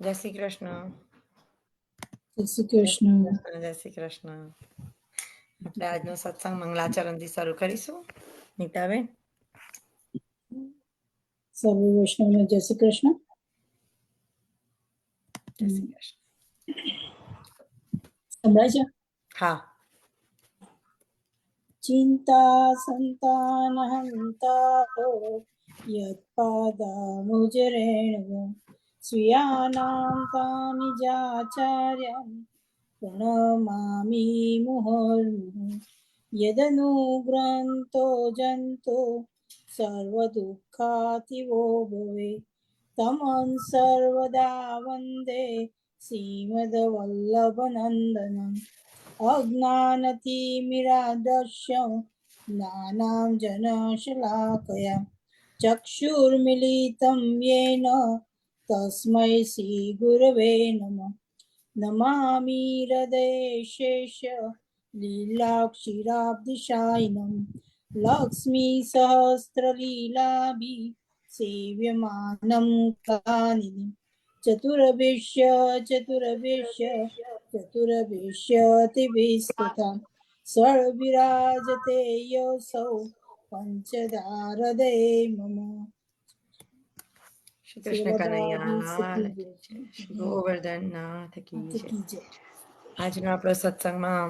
જય શ્રી કૃષ્ણ. જય શ્રી કૃષ્ણ. જય શ્રી કૃષ્ણ. આપણે આજનો સત્સંગ મંગલાચરણથી શરૂ કરીશું. નીતાબેન. સર્વ વૈષ્ણવને જય શ્રી કૃષ્ણ. જય શ્રી કૃષ્ણ. સંભળાય છે? હા. ચિંતા સંતાનહંતારો યત્પાદામુજરેણ સ્વીયાનાં તાનિ જાચાર્યં પ્ರಣમામિ મુહુર્મુહુઃ યદનુગ્રહન્તો જંતો સર્વદુઃખાતિવો ભવે તમં સર્વદા વંદે શ્રીમદ્વલ્લભનંદનં અજ્ઞાનતિમિરાન્ધસ્ય જ્ઞાનાંજનશલાકયા ચક્ષુર્મિલિतं येन તસ્मै શ્રીગુરવે નમઃ. નમામિ હૃદયેશેષ લીલાક્ષીરાબ્ધિશાયિનં લક્ષ્મીસહસ્રલીલાભિ સેવ્યમાनं કલાનિધિં ચતુર્ભેશ્યતિવિસ્તૃતા સર્વિરાજતે યસૌ પંચદારદે મમ. શ્રી કૃષ્ણ કનૈયા ગોવર્ધન નાથ કી જય. આજનો આપણો સત્સંગમાં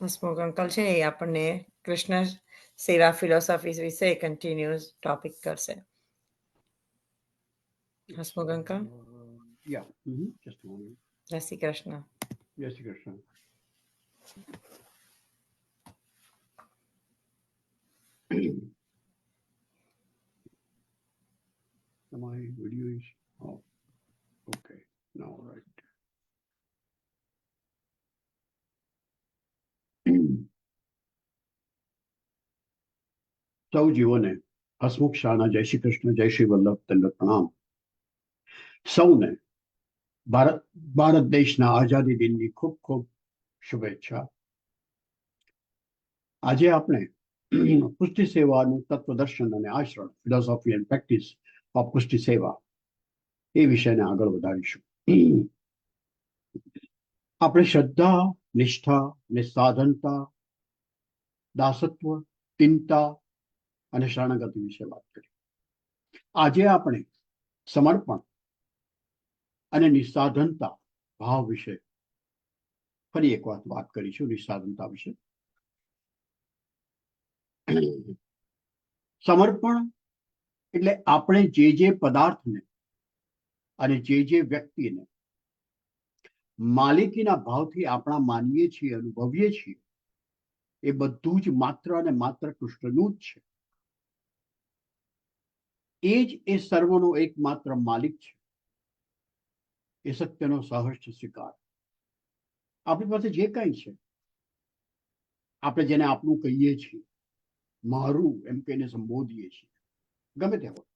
હસમુખ અંકલ છે, એ આપણને કૃષ્ણ સેવા ફિલોસોફી વિશે કન્ટિન્યુઅસ ટોપિક કરશે. હસમુખ અંકલ. જય શ્રી કૃષ્ણ. જય શ્રી કૃષ્ણ. તમારી video is okay now right. સૌ જીવોને હસમુખ શાહના જય શ્રી કૃષ્ણ, જય શ્રી વલ્લભ, દંડવત પ્રણામ. સૌને ભારત દેશના આઝાદી દિનની ખૂબ ખૂબ શુભેચ્છા. આજે આપણે પુષ્ટિ સેવાનું તત્વદર્શન અને આચરણ, ફિલોસોફી એન્ડ પ્રેક્ટિસ ઓફ પુષ્ટિ સેવા, એ વિષયને આગળ વધારીશું. આપણે શ્રદ્ધા, નિષ્ઠા, નિસ્સાધનતા, દાસત્વ, ચિંતા અને શરણાગતિ વિશે વાત કરી. આજે આપણે સમર્પણ અને નિસ્સાધનતા ભાવ વિશે ફરી એક વાત કરીશું. નિસ્સાધનતા વિશે. સમર્પણ એટલે આપણે જે પદાર્થને અને જે વ્યક્તિને માલિકીના ભાવથી આપણા માનીએ છીએ, અનુભવીએ છીએ, એ બધું જ માત્ર અને માત્ર કૃષ્ણનું જ છે. એ જ એ સર્વનો એકમાત્ર માલિક છે. એ સત્યનો સહર્ષ સ્વીકાર. આપણી પાસે જે કંઈ છે, આપણે જેને આપણું કહીએ છીએ, મારું એમ કહીને સંબોધીએ છીએ, ગમે તે હોય,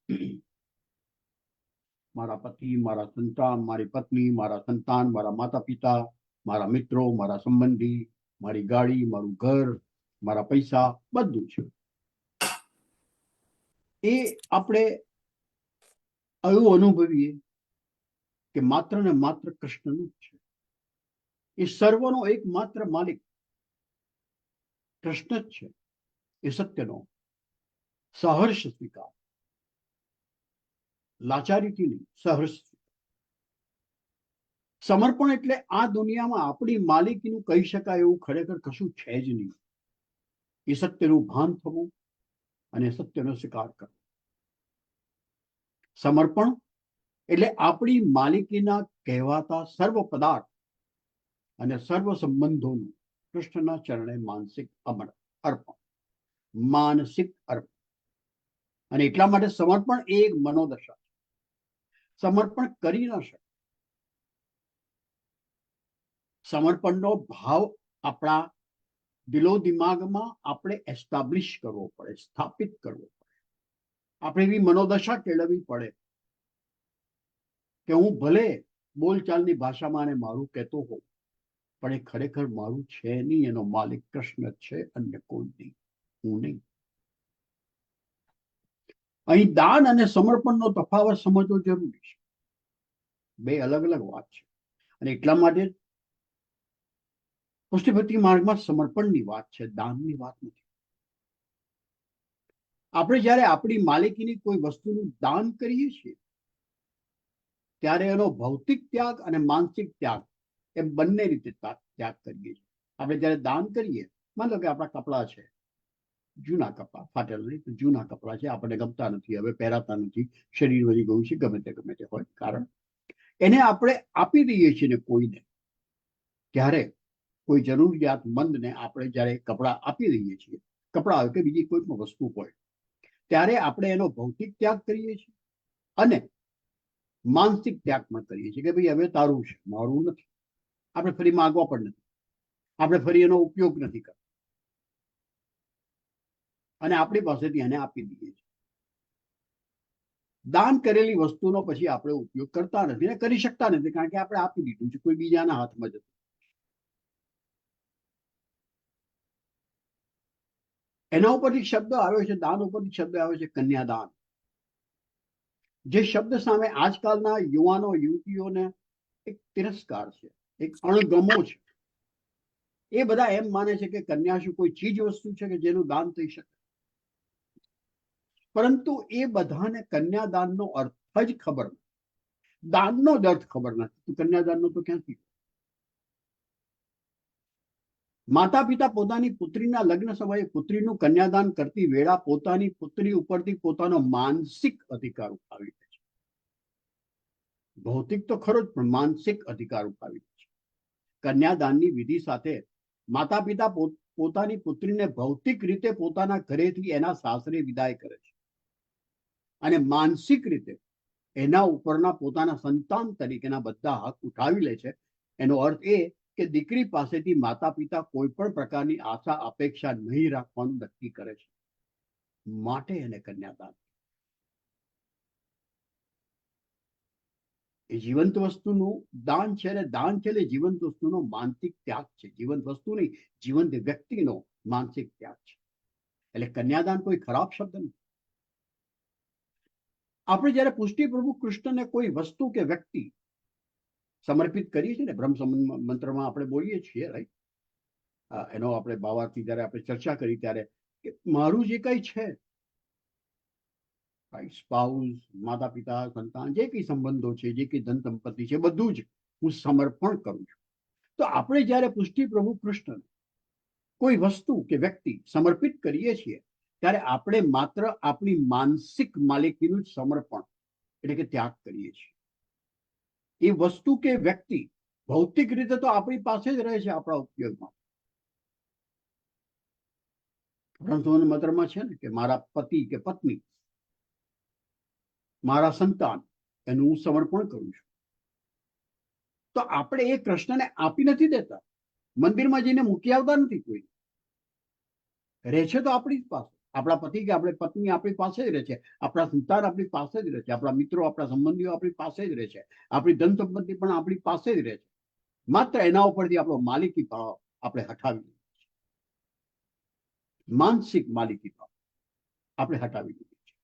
મારા પતિ, મારા સંતાન, મારી પત્ની, મારા સંતાન, મારા માતા પિતા, મારા મિત્રો, મારા સંબંધી, મારી ગાડી, મારું ઘર, મારા પૈસા, બધું છે. એ આપણે એવું અનુભવીએ કે માત્ર ને માત્ર કૃષ્ણનું જ છે. એ સર્વનો એકમાત્ર માલિક કૃષ્ણ જ છે. એ સત્યનો સહર્ષ સ્વીકાર. લાચારીથી નહીં, સહર્ષ. સમર્પણ એટલે આ દુનિયામાં આપણી માલિકીનું કહી શકાય એવું ખરેખર કશું છે જ નહીં. એ સત્યનું ભાન થવું અને સત્યનો સ્વીકાર કરવો. સમર્પણ એટલે આપણી માલિકીના કહેવાતા સર્વ પદાર્થ અને સર્વ સંબંધોનું કૃષ્ણના ચરણે માનસિક અર્પણ. માનસિક અર્પણ. અને એટલા માટે સમર્પણ એ એક મનોદશા છે. સમર્પણ કરી ન શકે. સમર્પણનો ભાવ આપણા દિલો દિમાગમાં આપણે એસ્ટાબ્લિશ કરવો પડે, સ્થાપિત કરવો પડે. આપણે એવી મનોદશા કેળવવી પડે કે હું ભલે બોલચાલની ભાષામાં અને મારું કહેતો હોઉં, પણ એ ખરેખર મારું છે નહીં. એનો માલિક કૃષ્ણ છે, અન્ય કોઈ નહીં, હું નહીં. અહીં દાન અને સમર્પણનો તફાવત સમજવો જરૂરી છે. બે અલગ અલગ વાત છે. અને એટલા માટે પુષ્ટિભક્તિ માર્ગમાં સમર્પણની વાત છે, દાનની વાત નથી. આપણે જ્યારે આપણી માલિકીની કોઈ વસ્તુનું દાન કરીએ છીએ ત્યારે એનો ભૌતિક ત્યાગ અને માનસિક ત્યાગ એમ બંને રીતે ત્યાગ કરીએ છીએ. આપણે જ્યારે દાન કરીએ, માન લો કે આપણા કપડાં છે, જૂના કપડાં, ફાટેલ નહીં, જૂના કપડાં છે, આપણને ગમતા નથી, હવે પહેરાતા નથી, શરીર વધી ગયું છે, ગમે તે હોય કારણ, એને આપણે આપી દઈએ છીએ ને કોઈને, ત્યારે કોઈ જરૂરિયાતમંદને આપણે જ્યારે કપડાં આપી દઈએ છીએ, કપડાં હોય કે બીજી કોઈ પણ વસ્તુ હોય, ત્યારે આપણે એનો ભૌતિક ત્યાગ કરીએ છીએ અને માનસિક ત્યાગ પણ કરીએ છીએ કે ભાઈ હવે તારું છે, મારું નથી. આપણે ફરી માંગવા પણ નથી, આપણે ફરી એનો ઉપયોગ નથી કરતા અને આપણી પાસેથી એને આપી દઈએ છીએ. દાન કરેલી વસ્તુનો પછી આપણે ઉપયોગ કરતા નથી ને કરી શકતા નથી, કારણ કે આપણે આપી દીધું છે કોઈ બીજાના હાથમાં જતું. એના ઉપરથી શબ્દ આવ્યો છે, દાન ઉપરથી શબ્દ આવ્યો છે કન્યાદાન, જે શબ્દ સામે આજકાલના યુવાનો યુવતીઓને એક તિરસ્કાર છે, એક અણગમો છે. એ બધા એમ માને છે કે કન્યા શું કોઈ ચીજ વસ્તુ છે કે જેનું દાન થઈ શકે? પરંતુ એ બધાને કન્યાદાનનો અર્થ જ ખબર નથી, દાનનો જ અર્થ ખબર નથી. કન્યાદાનનો તો ક્યાંથી? માતા પિતા પોતાની પુત્રીના લગ્ન સમયે પુત્રીનું કન્યાદાન કરતી વેળા પોતાની પુત્રી ઉપરથી પોતાનો માનસિક અધિકાર ઉઠાવી દે છે. ભૌતિક તો ખરો જ, પણ માનસિક અધિકાર ઉઠાવી દે છે. કન્યાદાનની વિધિ સાથે માતા પિતા પોતાની પુત્રીને ભૌતિક રીતે પોતાના ઘરેથી એના સાસરે વિદાય કરે છે અને માનસિક રીતે એના ઉપરના પોતાના સંતાન તરીકેના બધા હક ઉઠાવી લે છે. એનો અર્થ એ કે દીકરી પાસેથી માતા પિતા કોઈ પણ પ્રકારની આશા અપેક્ષા નહીં રાખવાનું નક્કી કરે છે, માટે એને કન્યાદાન. એ જીવંત વસ્તુનું દાન છે અને દાન છે એટલે જીવંત વસ્તુનો માનસિક ત્યાગ છે. જીવંત વસ્તુ નહીં, જીવંત વ્યક્તિનો માનસિક ત્યાગ છે. એટલે કન્યાદાન કોઈ ખરાબ શબ્દ નથી. આપણે જ્યારે પુષ્ટિ પ્રભુ કૃષ્ણને કોઈ વસ્તુ કે વ્યક્તિ સમર્પિત કરીએ છીએ ને, બ્રહ્મ મંત્રમાં આપણે બોલીએ છીએ, રાઈટ, એનો આપણે ભાવાર્થી જ્યારે આપણે ચર્ચા કરી ત્યારે કે મારું જે કંઈ છે, સ્પાઉસ, માતા પિતા, સંતાન, જે કંઈ સંબંધો છે, જે કંઈ ધન સંપત્તિ છે, બધું જ હું સમર્પણ કરું છું. તો આપણે જ્યારે પુષ્ટિ પ્રભુ કૃષ્ણ કોઈ વસ્તુ કે વ્યક્તિ સમર્પિત કરીએ છીએ ત્યારે આપણે માત્ર આપણી માનસિક માલિકીનું જ સમર્પણ એટલે કે ત્યાગ કરીએ છીએ. એ વસ્તુ કે વ્યક્તિ ભૌતિક રીતે તો આપણી પાસે જ રહે છે આપણા ઉપયોગમાં. ગ્રંથોના મંત્રમાં છે ને કે મારા પતિ કે પત્ની, મારા સંતાન, એનું હું સમર્પણ કરું છું. તો આપણે એ કૃષ્ણને આપી નથી દેતા, મંદિરમાં જઈને મૂકી આવતા નથી. કોઈ રહે છે તો આપણી પાસે, આપણા પતિ કે આપણી પત્ની આપણી પાસે જ રહે છે, આપણા સંતાન આપણી પાસે જ રહે છે, આપણા મિત્રો, આપણા સંબંધીઓ આપણી પાસે જ રહે છે, આપણી ધન સંપત્તિ પણ આપણી પાસે જ રહે છે. માત્ર એના ઉપરથી આપણો માલિકી ભાવ આપણે હટાવી દીધો છે. માનસિક માલિકી ભાવ આપણે હટાવી દીધો છે.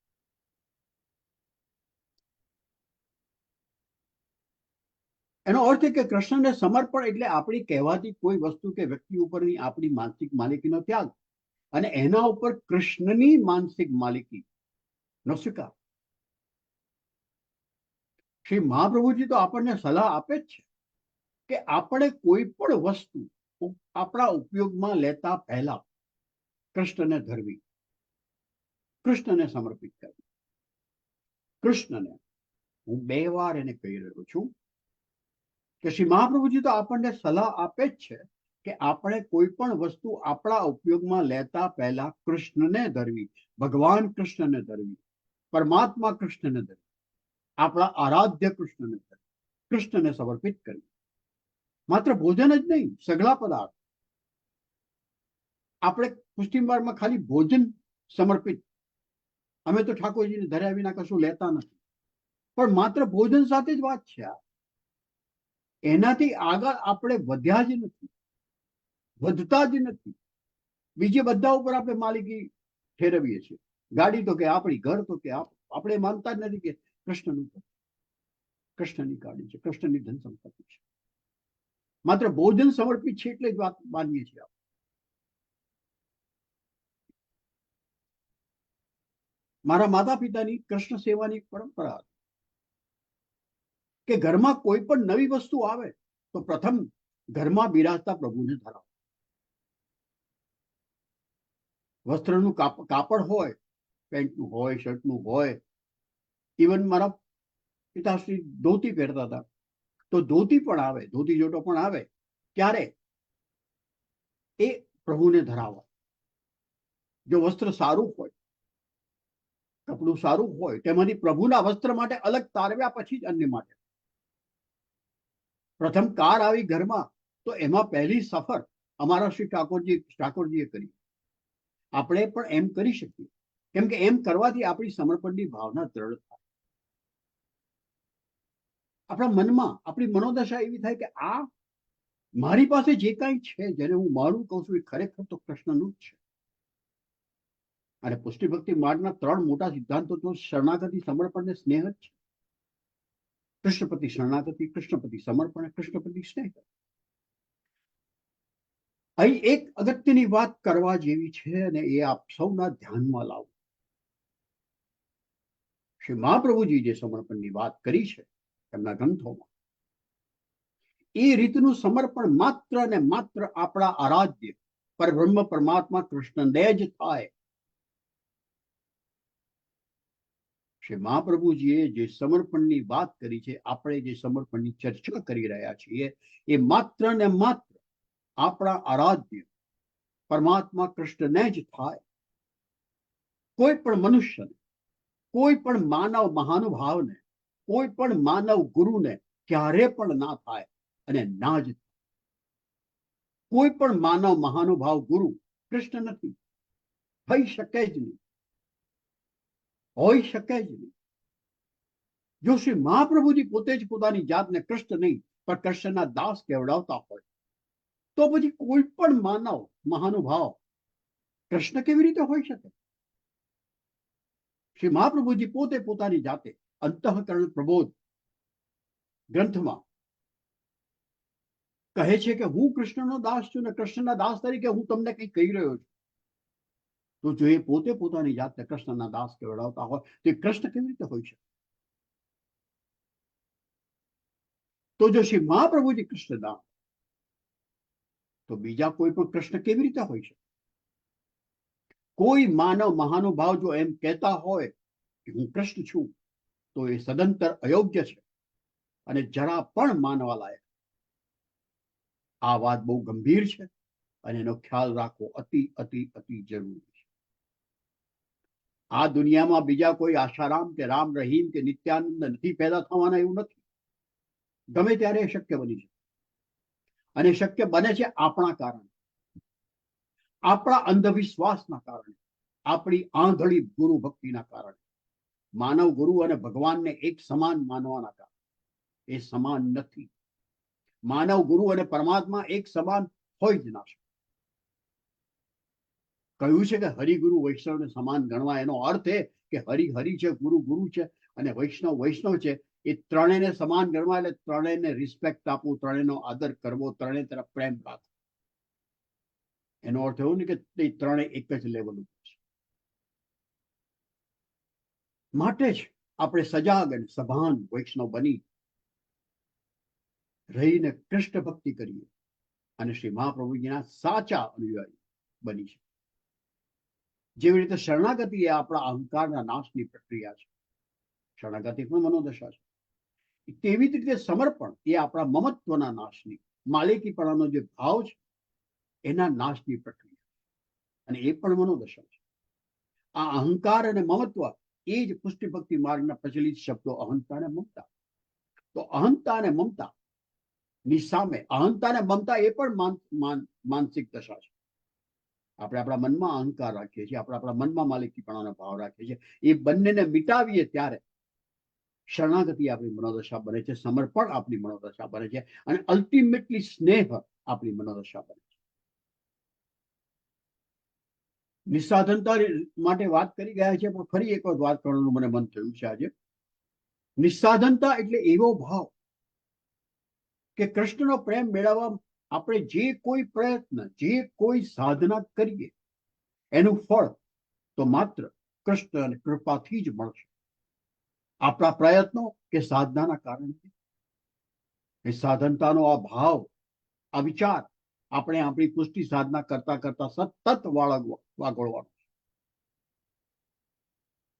એનો અર્થ એ કે કૃષ્ણને સમર્પણ એટલે આપણી કહેવાતી કોઈ વસ્તુ કે વ્યક્તિ ઉપરની આપણી માનસિક માલિકીનો ત્યાગ અને એના ઉપર કૃષ્ણની માનસિક માલિકી નો સ્વીકાર. શ્રી મહાપ્રભુજી તો આપણને સલાહ આપે જ છે કે આપણે કોઈ પણ વસ્તુ આપણા ઉપયોગમાં લેતા પહેલા કૃષ્ણને ધરવી, કૃષ્ણને સમર્પિત કરવી. કૃષ્ણને હું 2 વાર એને કહી રહ્યો છું કે શ્રી મહાપ્રભુજી તો આપણને સલાહ આપે જ છે કે આપણે કોઈ પણ વસ્તુ આપણા ઉપયોગમાં લેતા પહેલા કૃષ્ણને ધરવી, ભગવાન કૃષ્ણને ધરવી, પરમાત્મા કૃષ્ણને ધરવી, આપણા આરાધ્ય કૃષ્ણને ધરવી, કૃષ્ણને સમર્પિત કરવી. માત્ર ભોજન જ નહીં, સઘળા પદાર્થ. આપણે પુષ્ટિમાર્ગમાં ખાલી ભોજન સમર્પિત, અમે તો ઠાકોરજીને ધર્યા વિના કશું લેતા નથી, પણ માત્ર ભોજન સાથે જ વાત છે. એનાથી આગળ આપણે વધ્યા જ નથી, વધતા જ નથી. બીજે બધા ઉપર આપણે માલિકી ઠેરવીએ છીએ. ગાડી તો કે આપણી, ઘર તો કે આપણે માનતા જ નથી કે કૃષ્ણનું. કૃષ્ણની કાળી છે, કૃષ્ણની ધન સંપત્તિ છે. માત્ર ભોજન સમર્પિત છે એટલે જ વાત માનીએ છીએ. મારા માતા પિતાની કૃષ્ણ સેવાની પરંપરા કે ઘરમાં કોઈ પણ નવી વસ્તુ આવે તો પ્રથમ ઘરમાં બિરાજતા પ્રભુને ધરાવો. વસ્ત્રનું કાપડ હોય, પેન્ટનું હોય, શર્ટનું હોય, ઇવન મારા પિતાશ્રી ધોતી પહેરતા હતા, તો ધોતી પણ આવે, ધોતી જોટો પણ આવે ત્યારે એ પ્રભુને ધરાવવા. જો વસ્ત્ર સારું હોય, કપડું સારું હોય, તેમાંથી પ્રભુના વસ્ત્ર માટે અલગ તારવ્યા પછી જ અન્ય માટે. પ્રથમ કાર આવી ઘરમાં તો એમાં પહેલી સફર અમારા શ્રી ઠાકોરજીએ કરી. આપણે પણ એમ કરી શકીએ, કેમ કે એમ કરવાથી આપણી સમર્પણની ભાવના દ્રઢ થાય. આપણા મનમાં આપણી મનોદશા એવી થાય કે આ મારી પાસે જે કાંઈ છે, જેને હું મારું કહું છું, એ ખરેખર તો કૃષ્ણનું જ છે. અને પુષ્ટિ ભક્તિ માર્ગના 3 મોટા સિદ્ધાંતો તો શરણાગતિ, સમર્પણ અને સ્નેહ જ છે. કૃષ્ણપતિ શરણાગતિ, કૃષ્ણપતિ સમર્પણ, કૃષ્ણપતિ સ્નેહ. અહીં એક અગત્યની વાત કરવા જેવી છે અને એ આપ સૌના ધ્યાનમાં લાવો. શ્રી મહાપ્રભુજી જે સમર્પણની વાત કરી છે એમના ગ્રંથોમાં, એ રીતનું સમર્પણ માત્ર ને માત્ર આપણા આરાધ્ય પરબ્રહ્મ પરમાત્મા કૃષ્ણને જ થાય. શ્રી મહાપ્રભુજીએ જે સમર્પણની વાત કરી છે, આપણે જે સમર્પણની ચર્ચા કરી રહ્યા છીએ, એ માત્ર ને માત્ર આપણા આરાધ્ય પરમાત્મા કૃષ્ણને જ થાય. કોઈ પણ મનુષ્યને, કોઈ પણ માનવ મહાનુભાવને, કોઈ પણ માનવ ગુરુને ક્યારે પણ ના થાય અને ના જ થાય. કોઈ પણ માનવ મહાનુભાવ ગુરુ કૃષ્ણ નથી, થઈ શકે જ નહીં, હોઈ શકે જ નહીં. જો શ્રી મહાપ્રભુજી પોતે જ પોતાની જાતને કૃષ્ણ નહીં પણ કૃષ્ણના દાસ કહેવડાવતા હોય, તો પછી કોઈ પણ માનવ મહાનુભાવ કૃષ્ણ કેવી રીતે હોઈ શકે? શ્રી મહાપ્રભુજી પોતે પોતાની જાતે અંતઃકરણ પ્રબોધ ગ્રંથમાં કહે છે કે હું કૃષ્ણનો દાસ છું ને કૃષ્ણના દાસ તરીકે હું તમને કંઈ કહી રહ્યો છું. તો જો એ પોતે પોતાની જાતને કૃષ્ણના દાસ કહેવડાવતા હોય તો કૃષ્ણ કેવી રીતે હોઈ શકે? તો જો શ્રી મહાપ્રભુજી કૃષ્ણ ના, તો બીજા કોઈ પણ કૃષ્ણ કેવી રીતે હોઈ શકે? કોઈ માનવ મહાનુભાવ જો એમ કહેતા હોય કે હું કૃષ્ણ છું, તો એ સદંતર અયોગ્ય છે અને જરા પણ માનવા લાયક. આ વાત બહુ ગંભીર છે અને એનો ખ્યાલ રાખવો અતિ અતિ અતિ જરૂરી છે. આ દુનિયામાં બીજા કોઈ આશારામ કે રામ રહીમ કે નિત્યાનંદ નથી પેદા થવાના, એવું નથી. ગમે ત્યારે શક્ય બની છે અને શક્ય બને છે આપણા કારણે, આપણા અંધવિશ્વાસના કારણે, આપણી આંધળી ગુરુ ભક્તિના કારણે. માનવ ગુરુ અને ભગવાનને એક સમાન માનવાના કારણે. એ સમાન નથી. માનવ ગુરુ અને પરમાત્મા એક સમાન હોય જ ના શકે. કહ્યું છે કે હરિગુરુ વૈષ્ણવને સમાન ગણવા, એનો અર્થ એ કે હરિ હરિ છે, ગુરુ ગુરુ છે અને વૈષ્ણવ વૈષ્ણવ છે. એ ત્રણેયને સમાન ગણવા એટલે ત્રણેયને રિસ્પેક્ટ આપવું, ત્રણેયનો આદર કરવો, ત્રણેય તરફ પ્રેમ રાખવો. એનો અર્થ એવો નહીં કે તે ત્રણેય એક જ લેવલ ઉપર છે. માટે જ આપણે સજાગ અને સભાન વૈષ્ણવ બની રહીને કૃષ્ણ ભક્તિ કરીએ અને શ્રી મહાપ્રભુજીના સાચા અનુયાયી બની છે. જેવી રીતે શરણાગતિ એ આપણા અહંકારના નાશની પ્રક્રિયા છે, શરણાગતિ પણ મનોદશા છે, તેવી જ રીતે સમર્પણ એ આપણા મમત્વના નાશની, માલિકીપણાનો જે ભાવ છે એના નાશની પ્રક્રિયા, અને એ પણ મનોદશા છે. આ અહંકાર અને મમત્વ એ જ પુષ્ટિ ભક્તિ માર્ગના પ્રચલિત શબ્દો અહંતા અને મમતા. તો અહંતા અને મમતા ની સામે, અહંતા અને મમતા એ પણ માનસિક દશા છે. આપણે આપણા મનમાં અહંકાર રાખીએ છીએ, આપણે આપણા મનમાં માલિકીપણાનો ભાવ રાખીએ છીએ. એ બંનેને મિટાવીએ ત્યારે શરણાગતિ આપણી મનોદશા બને છે, સમર્પણ આપણી મનોદશા બને છે અને અલ્ટિમેટલી સ્નેહ આપણી મનોદશા બને છે. નિસ્સાધનતા માટે વાત કરી ગયા છે, પણ ફરી એક વાર વાત કરવાનું મને મન થયું છે આજે. નિસ્સાધનતા એટલે એવો ભાવ કે કૃષ્ણનો પ્રેમ મેળવવા આપણે જે કોઈ પ્રયત્ન, જે કોઈ સાધના કરીએ એનું ફળ તો માત્ર કૃષ્ણ અને કૃપાથી જ મળશે. આપણા પ્રયત્નો કે સાધનાના કારણે એ સાધનતાનો આ ભાવ, આ વિચાર આપણે આપણી પુષ્ટિ સાધના કરતા કરતા સતત વાગોળવાનો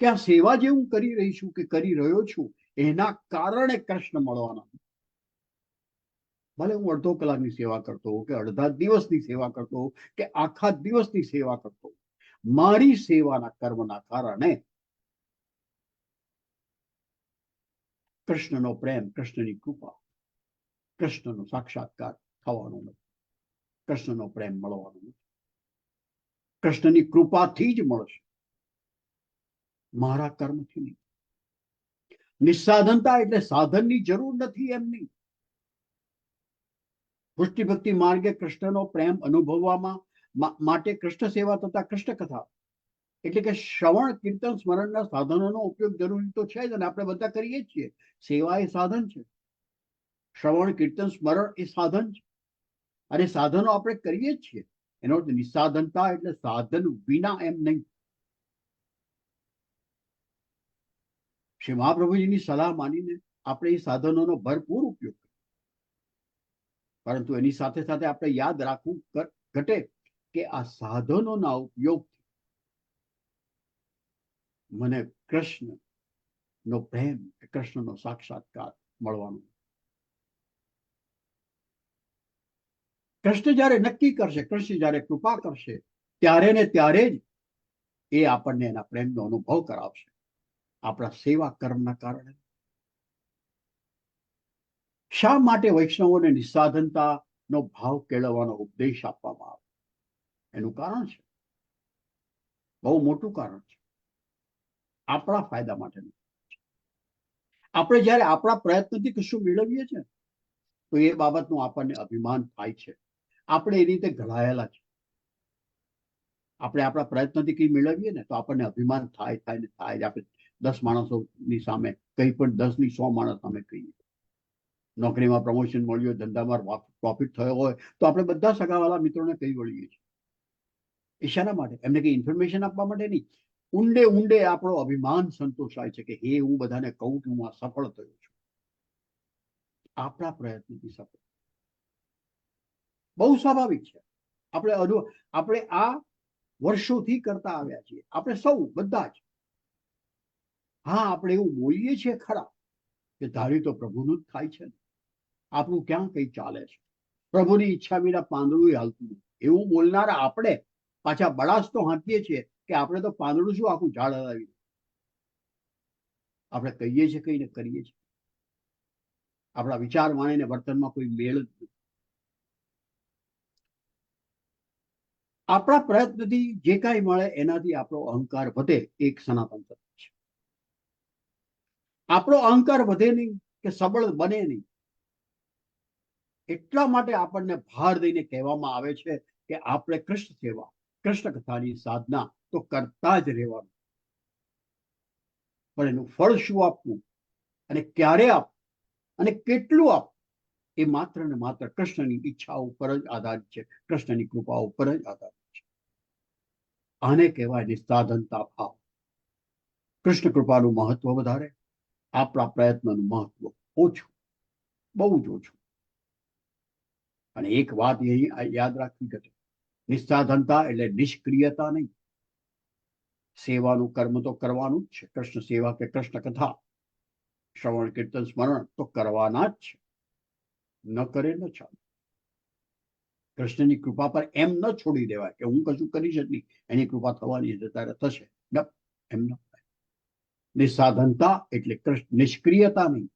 કે આ સેવા જે હું કરી રહી છું કે કરી રહ્યો છું એના કારણે કૃષ્ણ મળવાના. ભલે હું અડધો કલાકની સેવા કરતો હોઉં કે અડધા દિવસની સેવા કરતો હોઉં કે આખા દિવસની સેવા કરતો હોઉં, મારી સેવાના કર્મના કારણે કૃષ્ણનો પ્રેમ, કૃષ્ણની કૃપા, કૃષ્ણનો સાક્ષાત્કાર થવાનો નથી. કૃષ્ણનો પ્રેમ મળવાનો નથી. કૃષ્ણની કૃપાથી જ મળશે, મારા કર્મથી નહીં. નિસ્સાધનતા એટલે સાધનની જરૂર નથી એમ નહીં. પુષ્ટિ ભક્તિ માર્ગે કૃષ્ણનો પ્રેમ અનુભવવામાં માટે કૃષ્ણ સેવા તથા કૃષ્ણ કથા એટલે કે શ્રવણ, કીર્તન, સ્મરણના સાધનોનો ઉપયોગ જરૂરી તો છે જ અને આપણે બધા કરીએ જ છીએ. સેવા એ સાધન છે. શ્રવણ, કીર્તન, સ્મરણ એ સાધન છે અને સાધનો આપણે કરીએ જ છીએ. એનો અર્થ નિસ્સાધનતા એટલે સાધન વિના એમ નહીં. શ્રી મહાપ્રભુજીની સલાહ માનીને આપણે એ સાધનોનો ભરપૂર ઉપયોગ કરીએ, પરંતુ એની સાથે સાથે આપણે યાદ રાખવું ઘટે કે આ સાધનોના ઉપયોગથી મને કૃષ્ણનો પ્રેમ, કૃષ્ણનો સાક્ષાત્કાર મળવાનો. કૃષ્ણ જ્યારે નક્કી કરશે, કૃષ્ણ જ્યારે કૃપા કરશે, ત્યારે ને ત્યારે જ એ આપણને એના પ્રેમનો અનુભવ કરાવશે, આપણા સેવા કર્મના કારણે. શા માટે વૈષ્ણવોને નિસ્સાધનતાનો ભાવ કેળવવાનો ઉપદેશ આપવામાં આવે? એનું કારણ છે, બહુ મોટું કારણ છે. આપણા ફાયદા માટે. આપણે જ્યારે આપણા પ્રયત્નથી કશું મેળવીએ છીએ તો એ બાબતનું આપણને અભિમાન થાય છે. આપણે એ રીતે ઘડાયેલા છે. આપણે આપણા પ્રયત્નથી કંઈ મેળવીએ ને તો આપણને અભિમાન થાય થાય ને થાય. આપણે 10 માણસોની સામે કંઈ પણ 10 ની 100 માણસ સામે કહીએ. નોકરીમાં પ્રમોશન મળ્યું હોય, ધંધામાં પ્રોફિટ થયો હોય તો આપણે બધા સગાવાલા મિત્રોને કહી વળીએ છીએ. એ શાના માટે? એમને કંઈ ઇન્ફોર્મેશન આપવા માટે નહીં. ઊંડે ઊંડે આપણો અભિમાન સંતોષાય છે કે હે, હું બધાને કહું કે હું આ સફળ થયો છું. આપણા પ્રયત્નથી સફળ. બહુ સ્વાભાવિક છે. આપણે આ વર્ષોથી કરતા આવ્યા છીએ. આપણે સૌ બધા જ. હા, આપણે એવું બોલીએ છીએ ખરા કે ધારી તો પ્રભુનું જ થાય છે. આપણું ક્યાં કઈ ચાલે છે? પ્રભુની ઈચ્છા વિના પાંદડું હાલતું નથી. એવું બોલનારા આપણે પાછા બળાસ તો હાંકીએ છીએ કે આપણે તો પાંદડું શું આખું ઝાડ હલાવી. આપણે કહીએ છીએ કઈને કરીએ છીએ. આપણા વિચાર વાણીને વર્તનમાં કોઈ મેળ જ નથી. આપણા પ્રયત્નથી જે કાંઈ મળે એનાથી આપણો અહંકાર વધે, એક સનાતન તત્વ છે. આપણો અહંકાર વધે નહીં કે સબળ બને નહીં. એટલા માટે આપણને ભાર દઈને કહેવામાં આવે છે કે આપણે કૃષ્ણ સેવા, કૃષ્ણ કથાની સાધના તો કરતા જ રહેવાનું. પણ એનું ફળ શું આપવું અને ક્યારે આપવું અને કેટલું આપવું એ માત્ર ને માત્ર કૃષ્ણની ઈચ્છા ઉપર જ આધારિત છે, કૃષ્ણની કૃપા ઉપર જ આધારિત છે. આને કહેવાય નિસ્સાધનતા ભાવ. કૃષ્ણ કૃપાનું મહત્વ વધારે, આપણા પ્રયત્નનું મહત્વ ઓછું, બહુ જ ઓછું. અને એક વાત યાદ રાખવી ઘટે, નિસ્સાધનતા એટલે નિષ્ક્રિયતા નહીં. સેવાનું કર્મ તો કરવાનું જ છે. કૃષ્ણ સેવા કે કૃષ્ણ કથા, શ્રવણ, કીર્તન, સ્મરણ તો કરવાના જ છે. ન કરે ન ચાલે. કૃષ્ણની કૃપા પર એમ ન છોડી દેવાય કે હું કશું કરીશ જ નહીં, એની કૃપા થવાની છે ત્યારે થશે. એમ ન થાય. નિસ્સાધનતા એટલે નિષ્ક્રિયતા નહીં,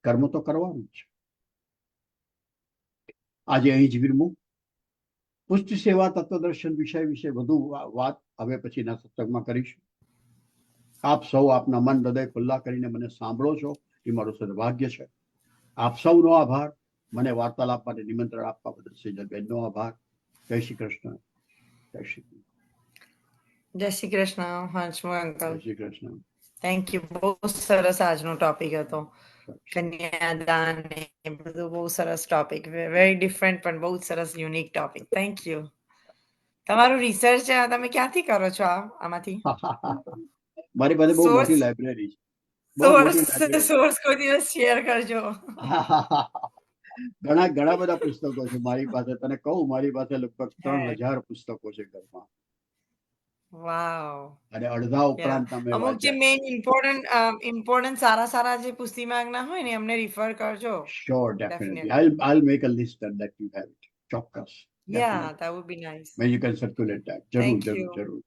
કર્મ તો કરવાનું જ છે. આજે અહીં જ વિરમું. પુષ્ટિ સેવા તત્વદર્શન વિષય વિશે વધુ વાત હવે પછીના સત્સંગમાં કરીશું. આપ સૌ આપના મન હૃદય ખુલ્લા કરીને મને સાંભળો છો એ મારું સદભાગ્ય છે. આપ સૌનો આભાર. મને વાર્તાલાપ માટે નિમંત્રણ આપવા બદલ સેજલબેનનો આભાર. જય શ્રી કૃષ્ણ. જય શ્રી કૃષ્ણ. જય શ્રી કૃષ્ણ હંસમુખ અંકલ. જય શ્રી કૃષ્ણ. Thank you. બહુ સરસ આજનો ટોપિક હતો. કન્યાદાન ને એ બધું બહુ સરસ ટોપિક. વેરી ડિફરન્ટ પણ બહુ સરસ યુનિક ટોપિક. Thank you. તમારું રિસર્ચ તમે ક્યાંથી કરો છો આમાંથી? મારી પાસે બહુ સોર્સ મોટી લાઇબ્રેરી છે, બહુ મોટી લાઇબ્રેરી. સોર્સ કોઈ દિવસ શેર કરજો. ઘણા બધા પુસ્તકો છે મારી પાસે. તને કહું, મારી પાસે લગભગ 3000 પુસ્તકો છે ઘરમાં, વાવ. અને અડધા ઉપરાંત તમે અમુક જે વાંચ્યા. મેઇન ઇમ્પોર્ટન્ટ સારા જે પુસ્તિમાગના હોય ને એમને રિફર કરજો. Sure, definitely. I'll make a list and that you have it. ચોક્કસ. Yeah, that would be nice. Maybe you can circulate that. જરૂર Thank જરૂર you. જરૂર.